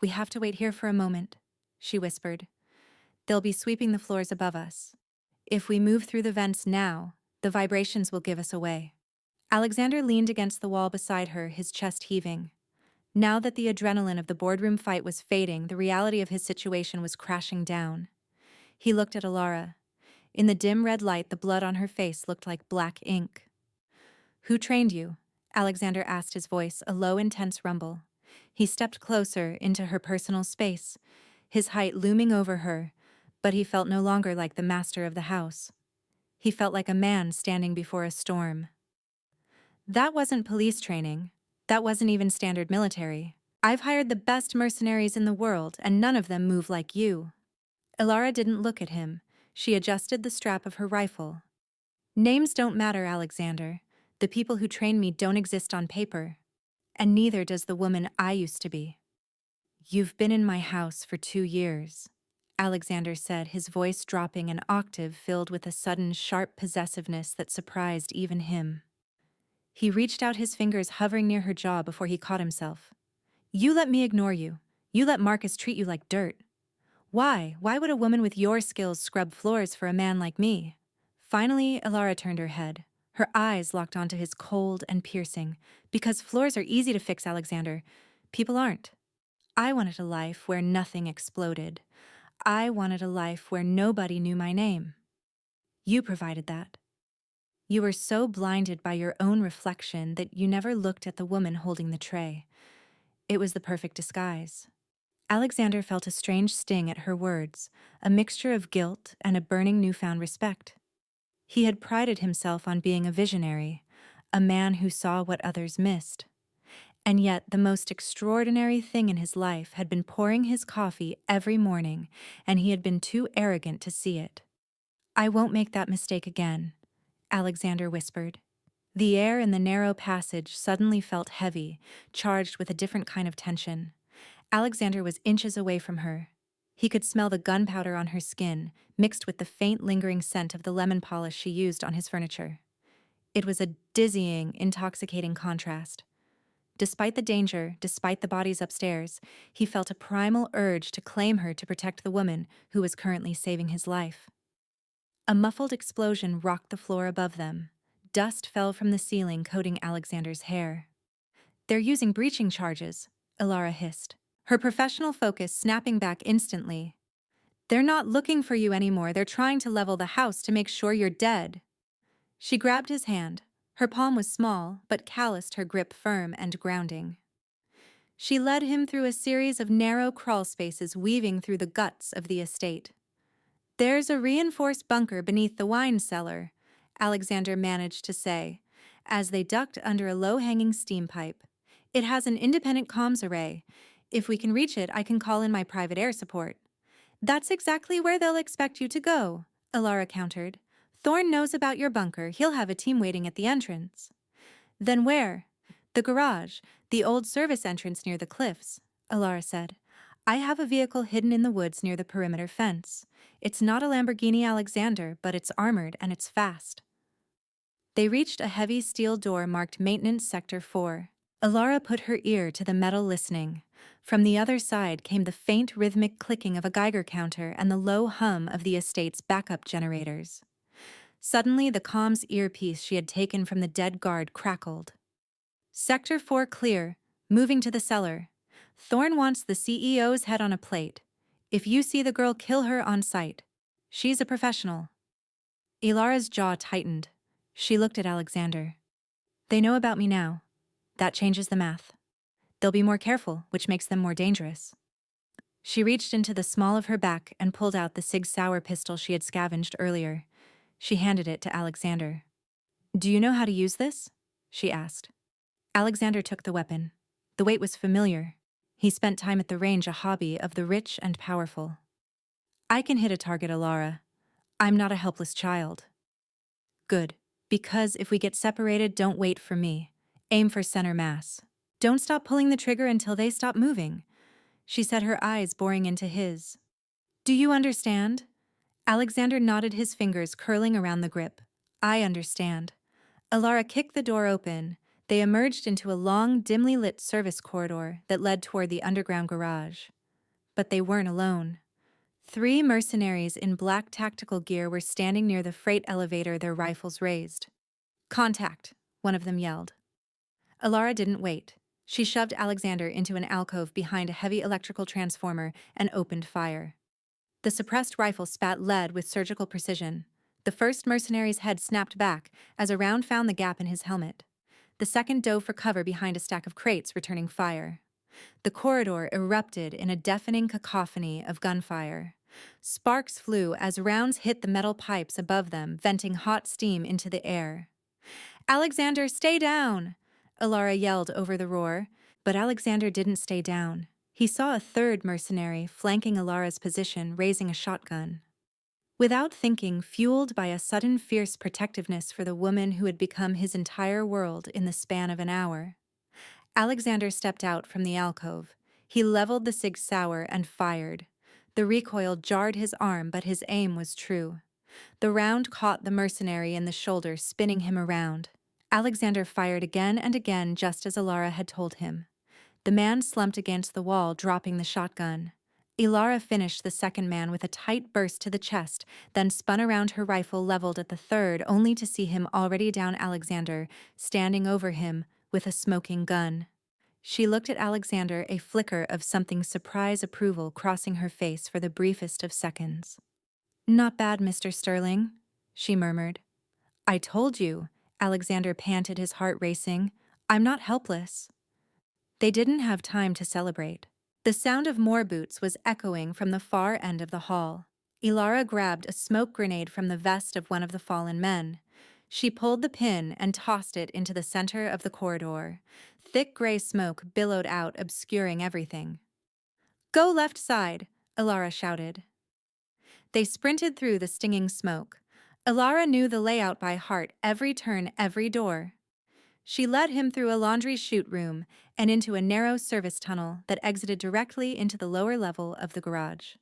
"We have to wait here for a moment," she whispered. "They'll be sweeping the floors above us. If we move through the vents now, the vibrations will give us away." Alexander leaned against the wall beside her, his chest heaving. Now that the adrenaline of the boardroom fight was fading, the reality of his situation was crashing down. He looked at Elara. In the dim red light, the blood on her face looked like black ink. "Who trained you?" Alexander asked, his voice a low, intense rumble. He stepped closer into her personal space, his height looming over her, but he felt no longer like the master of the house. He felt like a man standing before a storm. "That wasn't police training. That wasn't even standard military. I've hired the best mercenaries in the world, and none of them move like you." Elara didn't look at him. She adjusted the strap of her rifle. "Names don't matter, Alexander. The people who train me don't exist on paper. And neither does the woman I used to be." "You've been in my house for 2 years," Alexander said, his voice dropping an octave filled with a sudden sharp possessiveness that surprised even him. He reached out, his fingers hovering near her jaw before he caught himself. "You let me ignore you. You let Marcus treat you like dirt. Why? Why would a woman with your skills scrub floors for a man like me?" Finally, Elara turned her head. Her eyes locked onto his, cold and piercing. "Because floors are easy to fix, Alexander. People aren't. I wanted a life where nothing exploded. I wanted a life where nobody knew my name. You provided that. You were so blinded by your own reflection that you never looked at the woman holding the tray. It was the perfect disguise." Alexander felt a strange sting at her words, a mixture of guilt and a burning newfound respect. He had prided himself on being a visionary, a man who saw what others missed. And yet the most extraordinary thing in his life had been pouring his coffee every morning, and he had been too arrogant to see it. "I won't make that mistake again," Alexander whispered. The air in the narrow passage suddenly felt heavy, charged with a different kind of tension. Alexander was inches away from her. He could smell the gunpowder on her skin, mixed with the faint lingering scent of the lemon polish she used on his furniture. It was a dizzying, intoxicating contrast. Despite the danger, despite the bodies upstairs, he felt a primal urge to claim her to protect the woman who was currently saving his life. A muffled explosion rocked the floor above them. Dust fell from the ceiling, coating Alexander's hair. "They're using breaching charges," Elara hissed, her professional focus snapping back instantly. "They're not looking for you anymore. They're trying to level the house to make sure you're dead." She grabbed his hand. Her palm was small, but calloused, her grip firm and grounding. She led him through a series of narrow crawl spaces weaving through the guts of the estate. "There's a reinforced bunker beneath the wine cellar," Alexander managed to say, as they ducked under a low-hanging steam pipe. "It has an independent comms array. If we can reach it, I can call in my private air support." "That's exactly where they'll expect you to go," Elara countered. "Thorne knows about your bunker. He'll have a team waiting at the entrance." "Then where?" "The garage, the old service entrance near the cliffs," Elara said. "I have a vehicle hidden in the woods near the perimeter fence. It's not a Lamborghini, Alexander, but it's armored and it's fast." They reached a heavy steel door marked Maintenance Sector 4. Elara put her ear to the metal, listening. From the other side came the faint rhythmic clicking of a Geiger counter and the low hum of the estate's backup generators. Suddenly, the comms earpiece she had taken from the dead guard crackled. "Sector 4 clear. Moving to the cellar. Thorne wants the CEO's head on a plate. If you see the girl, kill her on sight. She's a professional." Elara's jaw tightened. She looked at Alexander. "They know about me now. That changes the math. They'll be more careful, which makes them more dangerous." She reached into the small of her back and pulled out the Sig Sauer pistol she had scavenged earlier. She handed it to Alexander. "Do you know how to use this?" she asked. Alexander took the weapon. The weight was familiar. He spent time at the range, a hobby of the rich and powerful. "I can hit a target, Elara. I'm not a helpless child." "Good. Because if we get separated, don't wait for me. Aim for center mass. Don't stop pulling the trigger until they stop moving," she said, her eyes boring into his. "Do you understand?" Alexander nodded, his fingers curling around the grip. "I understand." Elara kicked the door open. They emerged into a long, dimly lit service corridor that led toward the underground garage. But they weren't alone. 3 mercenaries in black tactical gear were standing near the freight elevator, their rifles raised. "Contact," one of them yelled. Elara didn't wait. She shoved Alexander into an alcove behind a heavy electrical transformer and opened fire. The suppressed rifle spat lead with surgical precision. The first mercenary's head snapped back as a round found the gap in his helmet. The second dove for cover behind a stack of crates, returning fire. The corridor erupted in a deafening cacophony of gunfire. Sparks flew as rounds hit the metal pipes above them, venting hot steam into the air. "Alexander, stay down!" Elara yelled over the roar, but Alexander didn't stay down. He saw a third mercenary flanking Elara's position, raising a shotgun. Without thinking, fueled by a sudden fierce protectiveness for the woman who had become his entire world in the span of an hour, Alexander stepped out from the alcove. He leveled the Sig Sauer and fired. The recoil jarred his arm, but his aim was true. The round caught the mercenary in the shoulder, spinning him around. Alexander fired again and again, just as Elara had told him. The man slumped against the wall, dropping the shotgun. Elara finished the second man with a tight burst to the chest, then spun around, her rifle leveled at the third, only to see him already down. Alexander, standing over him, with a smoking gun. She looked at Alexander, a flicker of something surprise approval crossing her face for the briefest of seconds. "Not bad, Mr. Sterling," she murmured. "I told you," Alexander panted, his heart racing. "I'm not helpless." They didn't have time to celebrate. The sound of more boots was echoing from the far end of the hall. Elara grabbed a smoke grenade from the vest of one of the fallen men. She pulled the pin and tossed it into the center of the corridor. Thick gray smoke billowed out, obscuring everything. "Go left side," Elara shouted. They sprinted through the stinging smoke. Elara knew the layout by heart, every turn, every door. She led him through a laundry chute room and into a narrow service tunnel that exited directly into the lower level of the garage.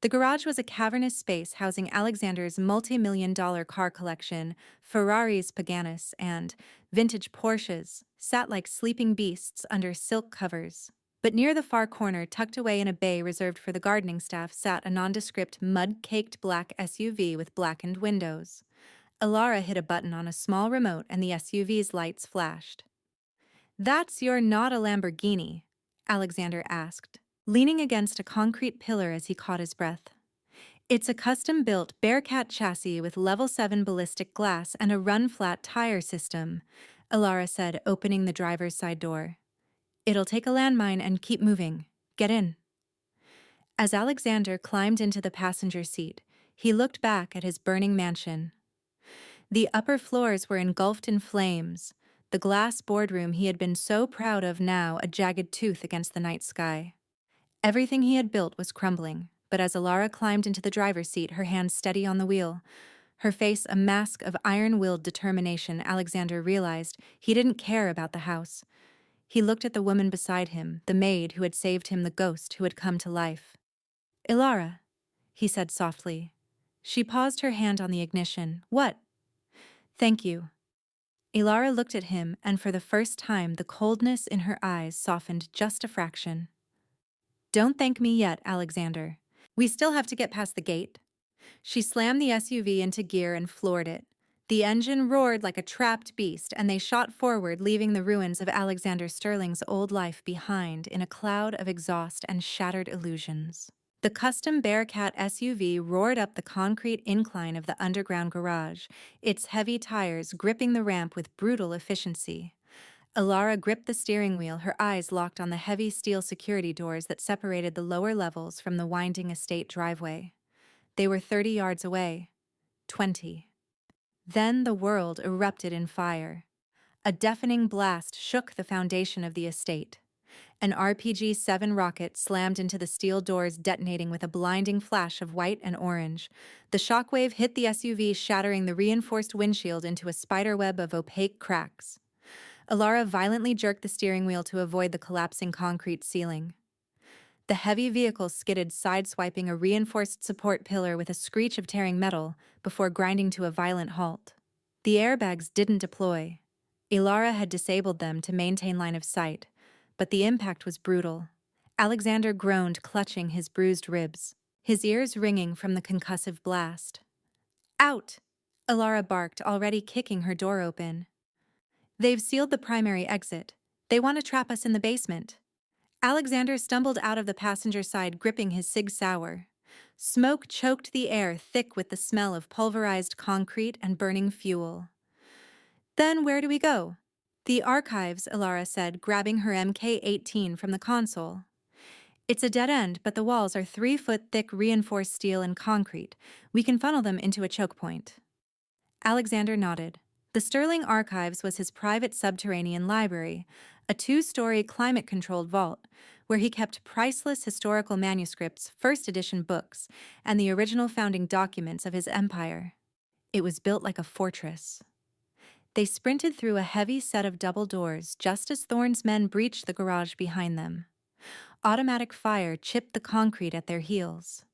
The garage was a cavernous space housing Alexander's multi-million-dollar car collection. Ferraris, Paganis, and vintage Porsches sat like sleeping beasts under silk covers. But near the far corner, tucked away in a bay reserved for the gardening staff, sat a nondescript, mud-caked black SUV with blackened windows. Elara hit a button on a small remote and the SUV's lights flashed. "That's your not a Lamborghini?" Alexander asked, leaning against a concrete pillar as he caught his breath. "It's a custom-built Bearcat chassis with level 7 ballistic glass and a run-flat tire system," Elara said, opening the driver's side door. "It'll take a landmine and keep moving. Get in." As Alexander climbed into the passenger seat, he looked back at his burning mansion. The upper floors were engulfed in flames, the glass boardroom he had been so proud of now a jagged tooth against the night sky. Everything he had built was crumbling, but as Elara climbed into the driver's seat, her hands steady on the wheel, her face a mask of iron-willed determination, Alexander realized he didn't care about the house. He looked at the woman beside him, the maid who had saved him, the ghost who had come to life. "Elara," he said softly. She paused, her hand on the ignition. "What?" "Thank you." Elara looked at him, and for the first time the coldness in her eyes softened just a fraction. "Don't thank me yet, Alexander. We still have to get past the gate." She slammed the SUV into gear and floored it. The engine roared like a trapped beast, and they shot forward, leaving the ruins of Alexander Sterling's old life behind in a cloud of exhaust and shattered illusions. The custom Bearcat SUV roared up the concrete incline of the underground garage, its heavy tires gripping the ramp with brutal efficiency. Elara gripped the steering wheel, her eyes locked on the heavy steel security doors that separated the lower levels from the winding estate driveway. They were 30 yards away. 20. Then the world erupted in fire. A deafening blast shook the foundation of the estate. An RPG-7 rocket slammed into the steel doors, detonating with a blinding flash of white and orange. The shockwave hit the SUV, shattering the reinforced windshield into a spiderweb of opaque cracks. Elara violently jerked the steering wheel to avoid the collapsing concrete ceiling. The heavy vehicle skidded, sideswiping a reinforced support pillar with a screech of tearing metal before grinding to a violent halt. The airbags didn't deploy. Elara had disabled them to maintain line of sight, but the impact was brutal. Alexander groaned, clutching his bruised ribs, his ears ringing from the concussive blast. "Out!" Elara barked, already kicking her door open. "They've sealed the primary exit. They want to trap us in the basement. Alexander stumbled out of the passenger side, gripping his Sig Sauer. Smoke choked the air, thick with the smell of pulverized concrete and burning fuel. Then where do we go? The archives, Elara said, grabbing her MK-18 from the console. It's a dead end, but the walls are 3-foot-thick reinforced steel and concrete. We can funnel them into a choke point. Alexander nodded. The Sterling Archives was his private subterranean library, a 2-story climate-controlled vault, where he kept priceless historical manuscripts, first-edition books, and the original founding documents of his empire. It was built like a fortress. They sprinted through a heavy set of double doors just as Thorne's men breached the garage behind them. Automatic fire chipped the concrete at their heels.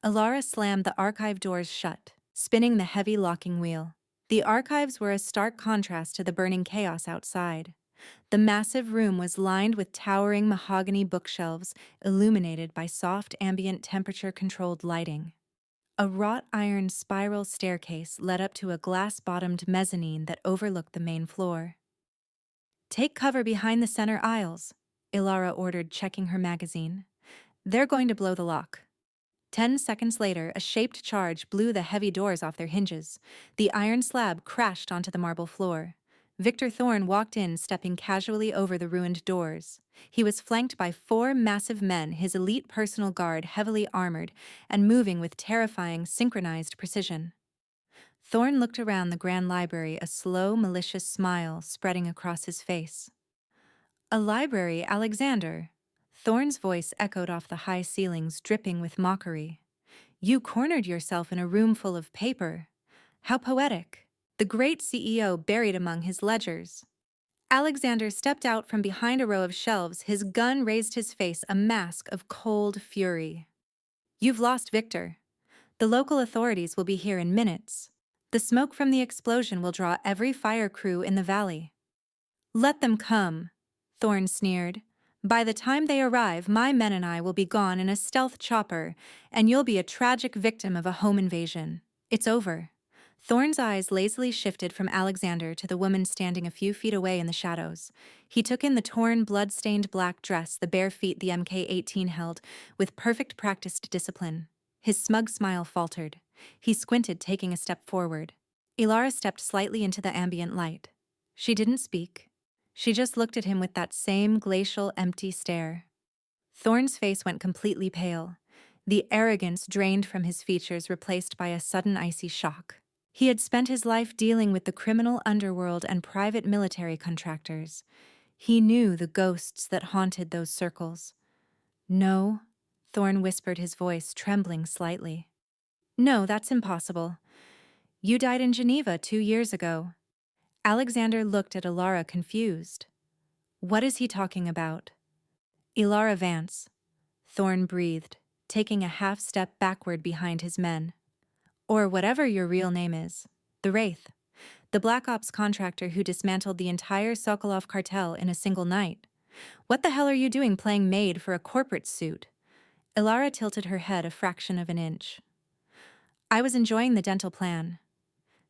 Elara slammed the archive doors shut, spinning the heavy locking wheel. The archives were a stark contrast to the burning chaos outside. The massive room was lined with towering mahogany bookshelves, illuminated by soft ambient temperature-controlled lighting. A wrought iron spiral staircase led up to a glass-bottomed mezzanine that overlooked the main floor. "Take cover behind the center aisles," Elara ordered, checking her magazine. "They're going to blow the lock." 10 seconds later, a shaped charge blew the heavy doors off their hinges. The iron slab crashed onto the marble floor. Victor Thorne walked in, stepping casually over the ruined doors. He was flanked by 4 massive men, his elite personal guard heavily armored and moving with terrifying, synchronized precision. Thorne looked around the grand library, a slow, malicious smile spreading across his face. "A library, Alexander?" Thorne's voice echoed off the high ceilings, dripping with mockery. "You cornered yourself in a room full of paper. How poetic." The great CEO buried among his ledgers. Alexander stepped out from behind a row of shelves, his gun raised, his face a mask of cold fury. "You've lost Victor. The local authorities will be here in minutes. The smoke from the explosion will draw every fire crew in the valley." "Let them come," Thorne sneered. "By the time they arrive, my men and I will be gone in a stealth chopper, and you'll be a tragic victim of a home invasion. It's over." Thorne's eyes lazily shifted from Alexander to the woman standing a few feet away in the shadows. He took in the torn, blood-stained black dress, the bare feet the MK-18 held, with perfect practiced discipline. His smug smile faltered. He squinted, taking a step forward. Elara stepped slightly into the ambient light. She didn't speak. She just looked at him with that same glacial, empty stare. Thorne's face went completely pale. The arrogance drained from his features, replaced by a sudden icy shock. He had spent his life dealing with the criminal underworld and private military contractors. He knew the ghosts that haunted those circles. "No," Thorne whispered, his voice trembling slightly. "No, that's impossible. You died in Geneva 2 years ago." Alexander looked at Elara, confused. "What is he talking about?" "Elara Vance," Thorne breathed, taking a half-step backward behind his men. "Or whatever your real name is. The Wraith. The Black Ops contractor who dismantled the entire Sokolov cartel in a single night. What the hell are you doing playing maid for a corporate suit?" Elara tilted her head a fraction of an inch. "I was enjoying the dental plan."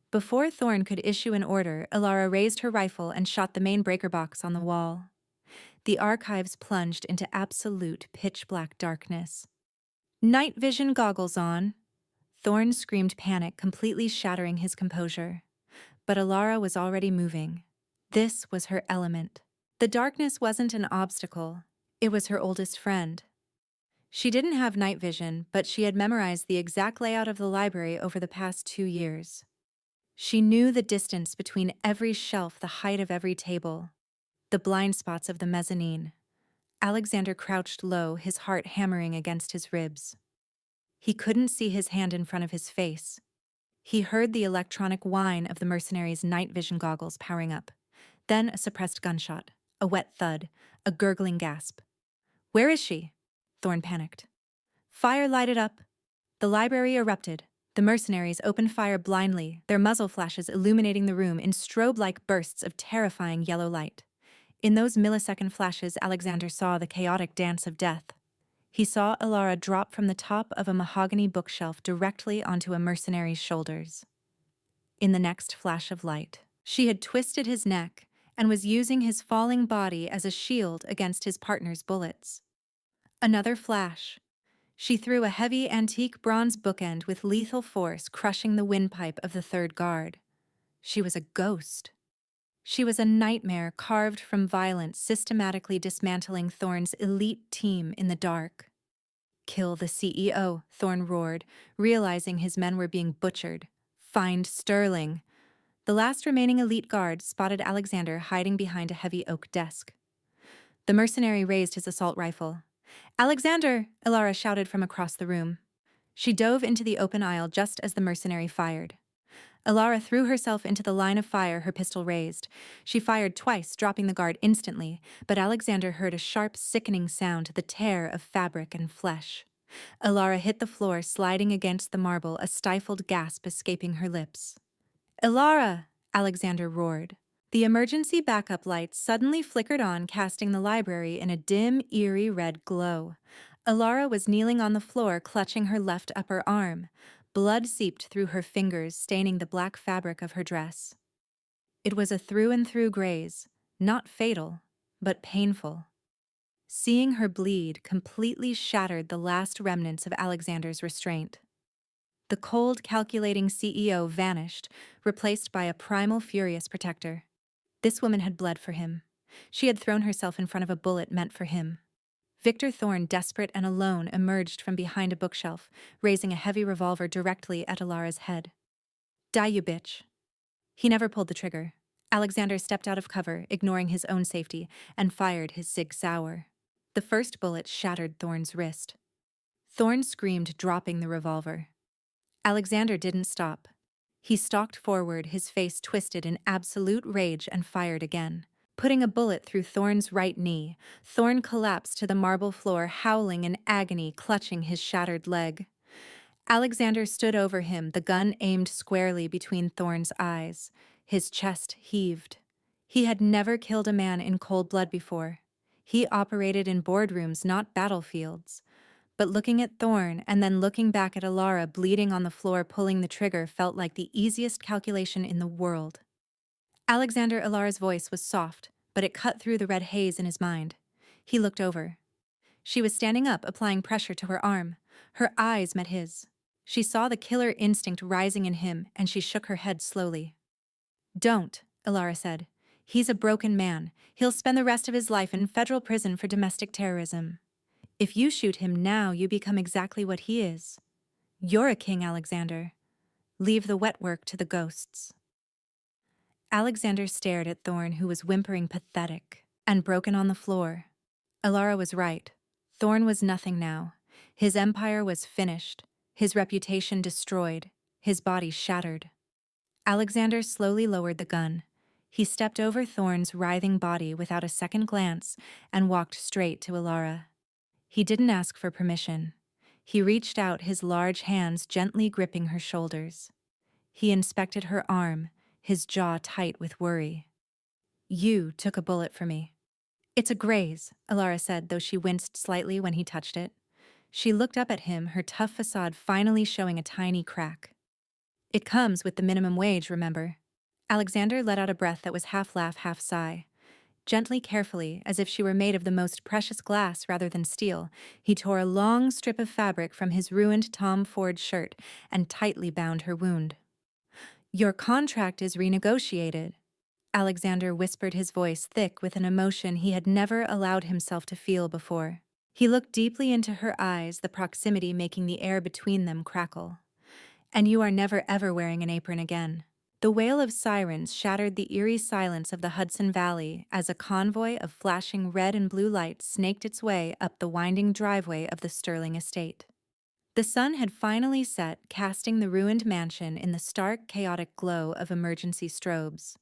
Before Thorne could issue an order, Elara raised her rifle and shot the main breaker box on the wall. The archives plunged into absolute pitch-black darkness. "Night vision goggles on!" Thorne screamed, panic completely shattering his composure. But Elara was already moving. This was her element. The darkness wasn't an obstacle. It was her oldest friend. She didn't have night vision, but she had memorized the exact layout of the library over the past 2 years. She knew the distance between every shelf, the height of every table, the blind spots of the mezzanine. Alexander crouched low, his heart hammering against his ribs. He couldn't see his hand in front of his face. He heard the electronic whine of the mercenaries' night vision goggles powering up. Then a suppressed gunshot, a wet thud, a gurgling gasp. "Where is she?" Thorne panicked. Fire lighted up. The library erupted. The mercenaries opened fire blindly, their muzzle flashes illuminating the room in strobe-like bursts of terrifying yellow light. In those millisecond flashes, Alexander saw the chaotic dance of death. He saw Elara drop from the top of a mahogany bookshelf directly onto a mercenary's shoulders. In the next flash of light, she had twisted his neck, and was using his falling body as a shield against his partner's bullets. Another flash. She threw a heavy antique bronze bookend with lethal force, crushing the windpipe of the third guard. She was a ghost. She was a nightmare carved from violence, systematically dismantling Thorne's elite team in the dark. "Kill the CEO," Thorne roared, realizing his men were being butchered. "Find Sterling." The last remaining elite guard spotted Alexander hiding behind a heavy oak desk. The mercenary raised his assault rifle. "Alexander!" Elara shouted from across the room. She dove into the open aisle just as the mercenary fired. Elara threw herself into the line of fire, her pistol raised. She fired twice, dropping the guard instantly, but Alexander heard a sharp, sickening sound, the tear of fabric and flesh. Elara hit the floor, sliding against the marble, a stifled gasp escaping her lips. "Elara!" Alexander roared. The emergency backup lights suddenly flickered on, casting the library in a dim, eerie red glow. Elara was kneeling on the floor, clutching her left upper arm. Blood seeped through her fingers, staining the black fabric of her dress. It was a through-and-through graze, not fatal, but painful. Seeing her bleed completely shattered the last remnants of Alexander's restraint. The cold, calculating CEO vanished, replaced by a primal, furious protector. This woman had bled for him. She had thrown herself in front of a bullet meant for him. Victor Thorne, desperate and alone, emerged from behind a bookshelf, raising a heavy revolver directly at Elara's head. "Die, you bitch." He never pulled the trigger. Alexander stepped out of cover, ignoring his own safety, and fired his Sig Sauer. The first bullet shattered Thorne's wrist. Thorne screamed, dropping the revolver. Alexander didn't stop. He stalked forward, his face twisted in absolute rage, and fired again. Putting a bullet through Thorne's right knee, Thorne collapsed to the marble floor, howling in agony, clutching his shattered leg. Alexander stood over him, the gun aimed squarely between Thorne's eyes. His chest heaved. He had never killed a man in cold blood before. He operated in boardrooms, not battlefields. But looking at Thorne and then looking back at Elara bleeding on the floor, pulling the trigger, felt like the easiest calculation in the world. Elara's voice was soft, but it cut through the red haze in his mind. He looked over. She was standing up, applying pressure to her arm. Her eyes met his. She saw the killer instinct rising in him, and she shook her head slowly. "Don't," Elara said. "He's a broken man. He'll spend the rest of his life in federal prison for domestic terrorism. If you shoot him now, you become exactly what he is. You're a king, Alexander. Leave the wet work to the ghosts." Alexander stared at Thorne, who was whimpering, pathetic, and broken on the floor. Elara was right. Thorne was nothing now. His empire was finished, his reputation destroyed, his body shattered. Alexander slowly lowered the gun. He stepped over Thorne's writhing body without a second glance and walked straight to Elara. He didn't ask for permission. He reached out, his large hands gently gripping her shoulders. He inspected her arm, his jaw tight with worry. "You took a bullet for me." "It's a graze," Elara said, though she winced slightly when he touched it. She looked up at him, her tough facade finally showing a tiny crack. "It comes with the minimum wage, remember?" Alexander let out a breath that was half laugh, half sigh. Gently, carefully, as if she were made of the most precious glass rather than steel, he tore a long strip of fabric from his ruined Tom Ford shirt and tightly bound her wound. "Your contract is renegotiated." Alexander whispered, his voice thick with an emotion he had never allowed himself to feel before. He looked deeply into her eyes, the proximity making the air between them crackle. "And you are never ever wearing an apron again." The wail of sirens shattered the eerie silence of the Hudson Valley as a convoy of flashing red and blue lights snaked its way up the winding driveway of the Sterling estate. The sun had finally set, casting the ruined mansion in the stark, chaotic glow of emergency strobes.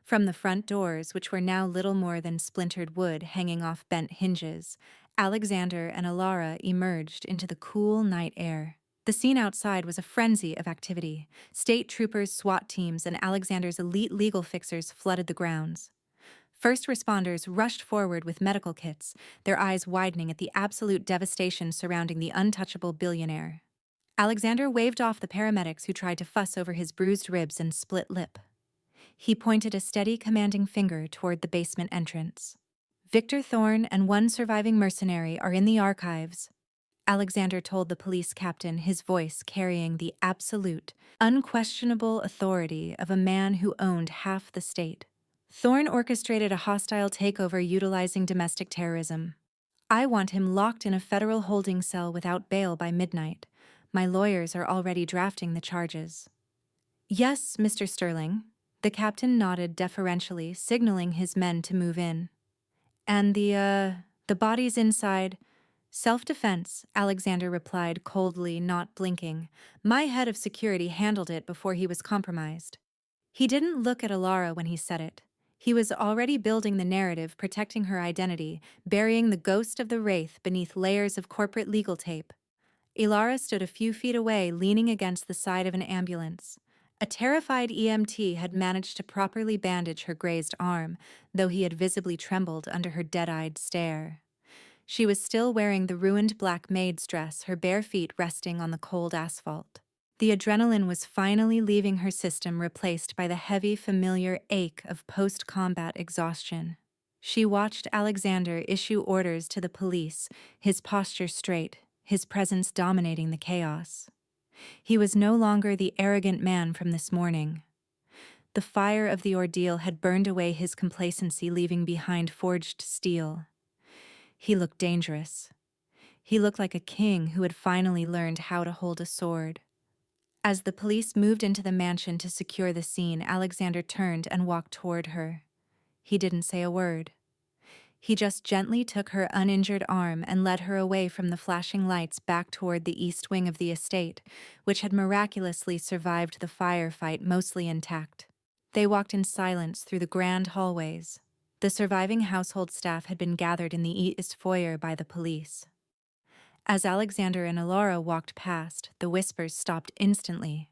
From the front doors, which were now little more than splintered wood hanging off bent hinges, Alexander and Elara emerged into the cool night air. The scene outside was a frenzy of activity. State troopers, SWAT teams, and Alexander's elite legal fixers flooded the grounds. First responders rushed forward with medical kits, their eyes widening at the absolute devastation surrounding the untouchable billionaire. Alexander waved off the paramedics who tried to fuss over his bruised ribs and split lip. He pointed a steady, commanding finger toward the basement entrance. Victor Thorne and one surviving mercenary are in the archives, Alexander told the police captain, his voice carrying the absolute, unquestionable authority of a man who owned half the state. Thorne orchestrated a hostile takeover utilizing domestic terrorism. I want him locked in a federal holding cell without bail by midnight. My lawyers are already drafting the charges. Yes, Mr. Sterling. The captain nodded deferentially, signaling his men to move in. And the bodies inside. Self-defense, Alexander replied coldly, not blinking. My head of security handled it before he was compromised. He didn't look at Elara when he said it. He was already building the narrative, protecting her identity, burying the ghost of the wraith beneath layers of corporate legal tape. Elara stood a few feet away, leaning against the side of an ambulance. A terrified EMT had managed to properly bandage her grazed arm, though he had visibly trembled under her dead-eyed stare. She was still wearing the ruined black maid's dress, her bare feet resting on the cold asphalt. The adrenaline was finally leaving her system, replaced by the heavy, familiar ache of post-combat exhaustion. She watched Alexander issue orders to the police, his posture straight, his presence dominating the chaos. He was no longer the arrogant man from this morning. The fire of the ordeal had burned away his complacency, leaving behind forged steel. He looked dangerous. He looked like a king who had finally learned how to hold a sword. As the police moved into the mansion to secure the scene, Alexander turned and walked toward her. He didn't say a word. He just gently took her uninjured arm and led her away from the flashing lights back toward the east wing of the estate, which had miraculously survived the firefight mostly intact. They walked in silence through the grand hallways. The surviving household staff had been gathered in the east foyer by the police. As Alexander and Elara walked past, the whispers stopped instantly.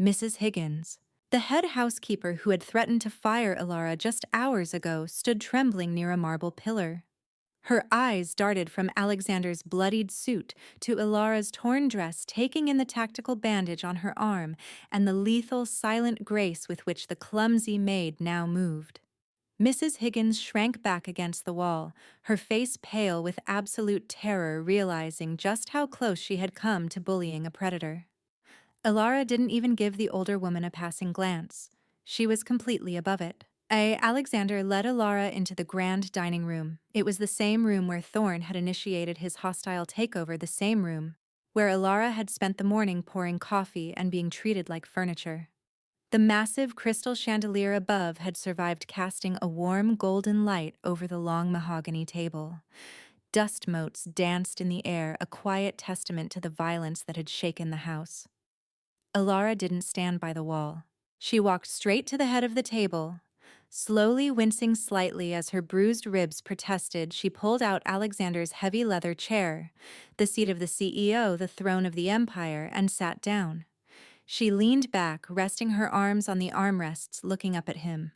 Mrs. Higgins, the head housekeeper who had threatened to fire Elara just hours ago, stood trembling near a marble pillar. Her eyes darted from Alexander's bloodied suit to Elara's torn dress, taking in the tactical bandage on her arm and the lethal, silent grace with which the clumsy maid now moved. Mrs. Higgins shrank back against the wall, her face pale with absolute terror, realizing just how close she had come to bullying a predator. Elara didn't even give the older woman a passing glance. She was completely above it. Alexander led Elara into the grand dining room. It was the same room where Thorne had initiated his hostile takeover, the same room where Elara had spent the morning pouring coffee and being treated like furniture. The massive crystal chandelier above had survived, casting a warm golden light over the long mahogany table. Dust motes danced in the air, a quiet testament to the violence that had shaken the house. Elara didn't stand by the wall. She walked straight to the head of the table. Slowly wincing slightly as her bruised ribs protested, she pulled out Alexander's heavy leather chair, the seat of the CEO, the throne of the empire, and sat down. She leaned back, resting her arms on the armrests, looking up at him.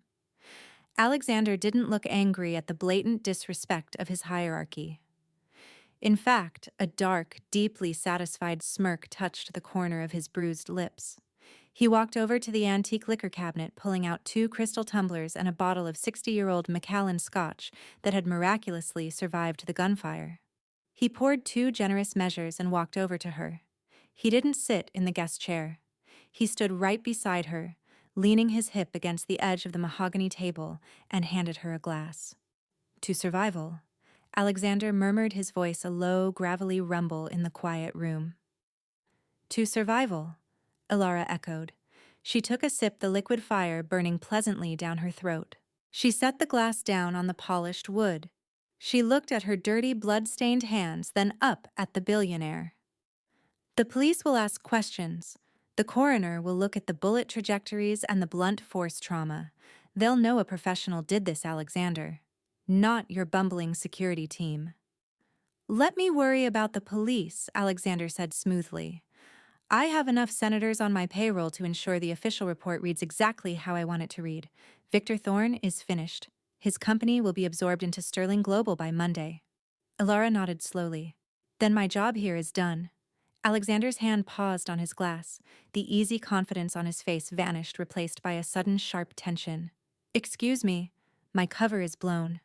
Alexander didn't look angry at the blatant disrespect of his hierarchy. In fact, a dark, deeply satisfied smirk touched the corner of his bruised lips. He walked over to the antique liquor cabinet, pulling out 2 crystal tumblers and a bottle of 60-year-old Macallan Scotch that had miraculously survived the gunfire. He poured 2 generous measures and walked over to her. He didn't sit in the guest chair. He stood right beside her, leaning his hip against the edge of the mahogany table, and handed her a glass. To survival, Alexander murmured, his voice a low, gravelly rumble in the quiet room. To survival, Elara echoed. She took a sip, the liquid fire burning pleasantly down her throat. She set the glass down on the polished wood. She looked at her dirty, blood-stained hands, then up at the billionaire. The police will ask questions. The coroner will look at the bullet trajectories and the blunt force trauma. They'll know a professional did this, Alexander. Not your bumbling security team. Let me worry about the police, Alexander said smoothly. I have enough senators on my payroll to ensure the official report reads exactly how I want it to read. Victor Thorne is finished. His company will be absorbed into Sterling Global by Monday. Elara nodded slowly. Then my job here is done. Alexander's hand paused on his glass. The easy confidence on his face vanished, replaced by a sudden sharp tension. "Excuse me, my cover is blown,"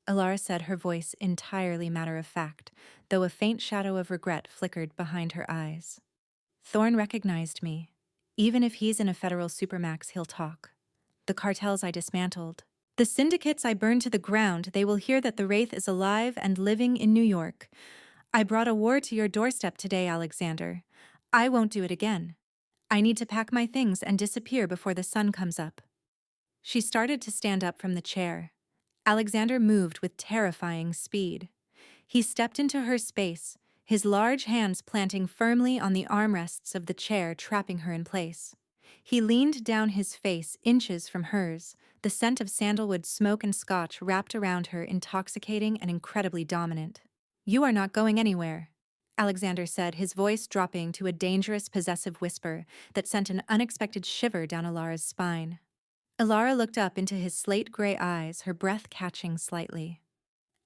Elara said, her voice entirely matter-of-fact, though a faint shadow of regret flickered behind her eyes. "Thorne recognized me. Even if he's in a federal supermax, he'll talk. The cartels I dismantled. The syndicates I burned to the ground, they will hear that the Wraith is alive and living in New York. I brought a war to your doorstep today, Alexander. I won't do it again. I need to pack my things and disappear before the sun comes up." She started to stand up from the chair. Alexander moved with terrifying speed. He stepped into her space, his large hands planting firmly on the armrests of the chair, trapping her in place. He leaned down, his face inches from hers, the scent of sandalwood smoke and scotch wrapped around her, intoxicating and incredibly dominant. "You are not going anywhere," Alexander said, his voice dropping to a dangerous, possessive whisper that sent an unexpected shiver down Elara's spine. Elara looked up into his slate-gray eyes, her breath catching slightly.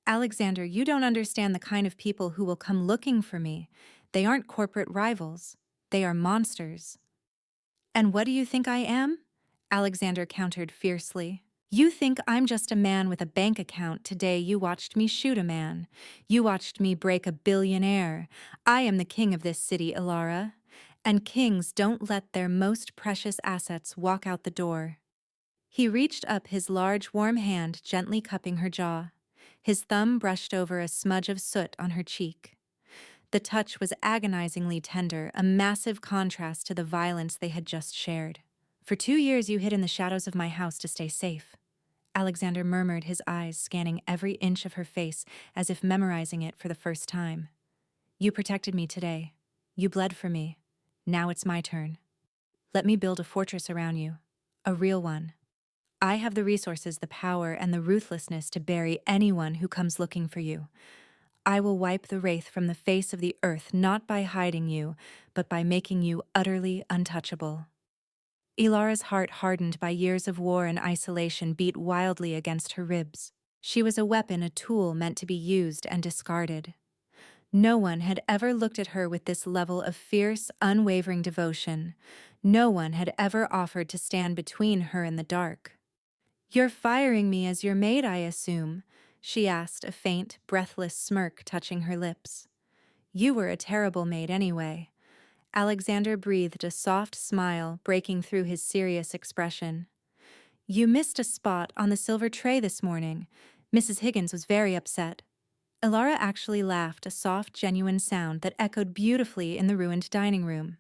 "Alexander, you don't understand the kind of people who will come looking for me. They aren't corporate rivals. They are monsters." "And what do you think I am?" Alexander countered fiercely. "You think I'm just a man with a bank account. Today you watched me shoot a man. You watched me break a billionaire. I am the king of this city, Elara. And kings don't let their most precious assets walk out the door." He reached up, his large, warm hand gently cupping her jaw. His thumb brushed over a smudge of soot on her cheek. The touch was agonizingly tender, a massive contrast to the violence they had just shared. "For 2 years you hid in the shadows of my house to stay safe," Alexander murmured, his eyes scanning every inch of her face as if memorizing it for the first time. "You protected me today. You bled for me. Now it's my turn. Let me build a fortress around you. A real one. I have the resources, the power, and the ruthlessness to bury anyone who comes looking for you. I will wipe the Wraith from the face of the earth, not by hiding you, but by making you utterly untouchable." Elara's heart, hardened by years of war and isolation, beat wildly against her ribs. She was a weapon, a tool meant to be used and discarded. No one had ever looked at her with this level of fierce, unwavering devotion. No one had ever offered to stand between her and the dark. "You're firing me as your maid, I assume?" she asked, a faint, breathless smirk touching her lips. "You were a terrible maid anyway." Alexander breathed, a soft smile breaking through his serious expression. "You missed a spot on the silver tray this morning. Mrs. Higgins was very upset." Elara actually laughed, a soft, genuine sound that echoed beautifully in the ruined dining room.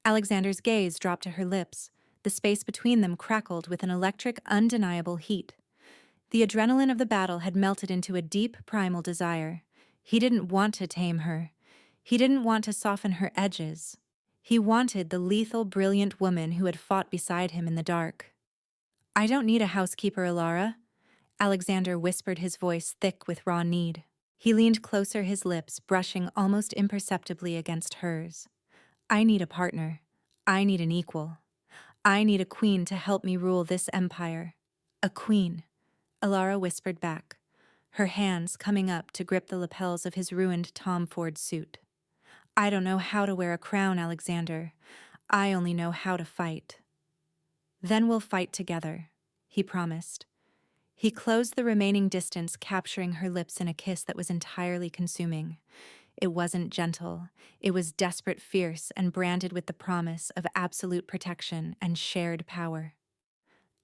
Alexander's gaze dropped to her lips. The space between them crackled with an electric, undeniable heat. The adrenaline of the battle had melted into a deep, primal desire. He didn't want to tame her. He didn't want to soften her edges. He wanted the lethal, brilliant woman who had fought beside him in the dark. "I don't need a housekeeper, Elara," Alexander whispered, his voice thick with raw need. He leaned closer, his lips brushing almost imperceptibly against hers. "I need a partner. I need an equal. I need a queen to help me rule this empire." "A queen," Elara whispered back, her hands coming up to grip the lapels of his ruined Tom Ford suit. "I don't know how to wear a crown, Alexander. I only know how to fight." "Then we'll fight together," he promised. He closed the remaining distance, capturing her lips in a kiss that was entirely consuming. It wasn't gentle. It was desperate, fierce, and branded with the promise of absolute protection and shared power.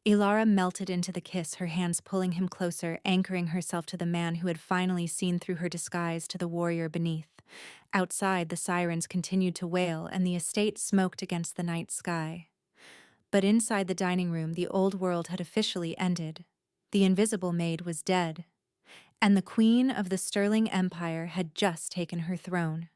Elara melted into the kiss, her hands pulling him closer, anchoring herself to the man who had finally seen through her disguise to the warrior beneath. Outside, the sirens continued to wail, and the estate smoked against the night sky. But inside the dining room, the old world had officially ended. The Invisible Maid was dead, and the Queen of the Sterling Empire had just taken her throne.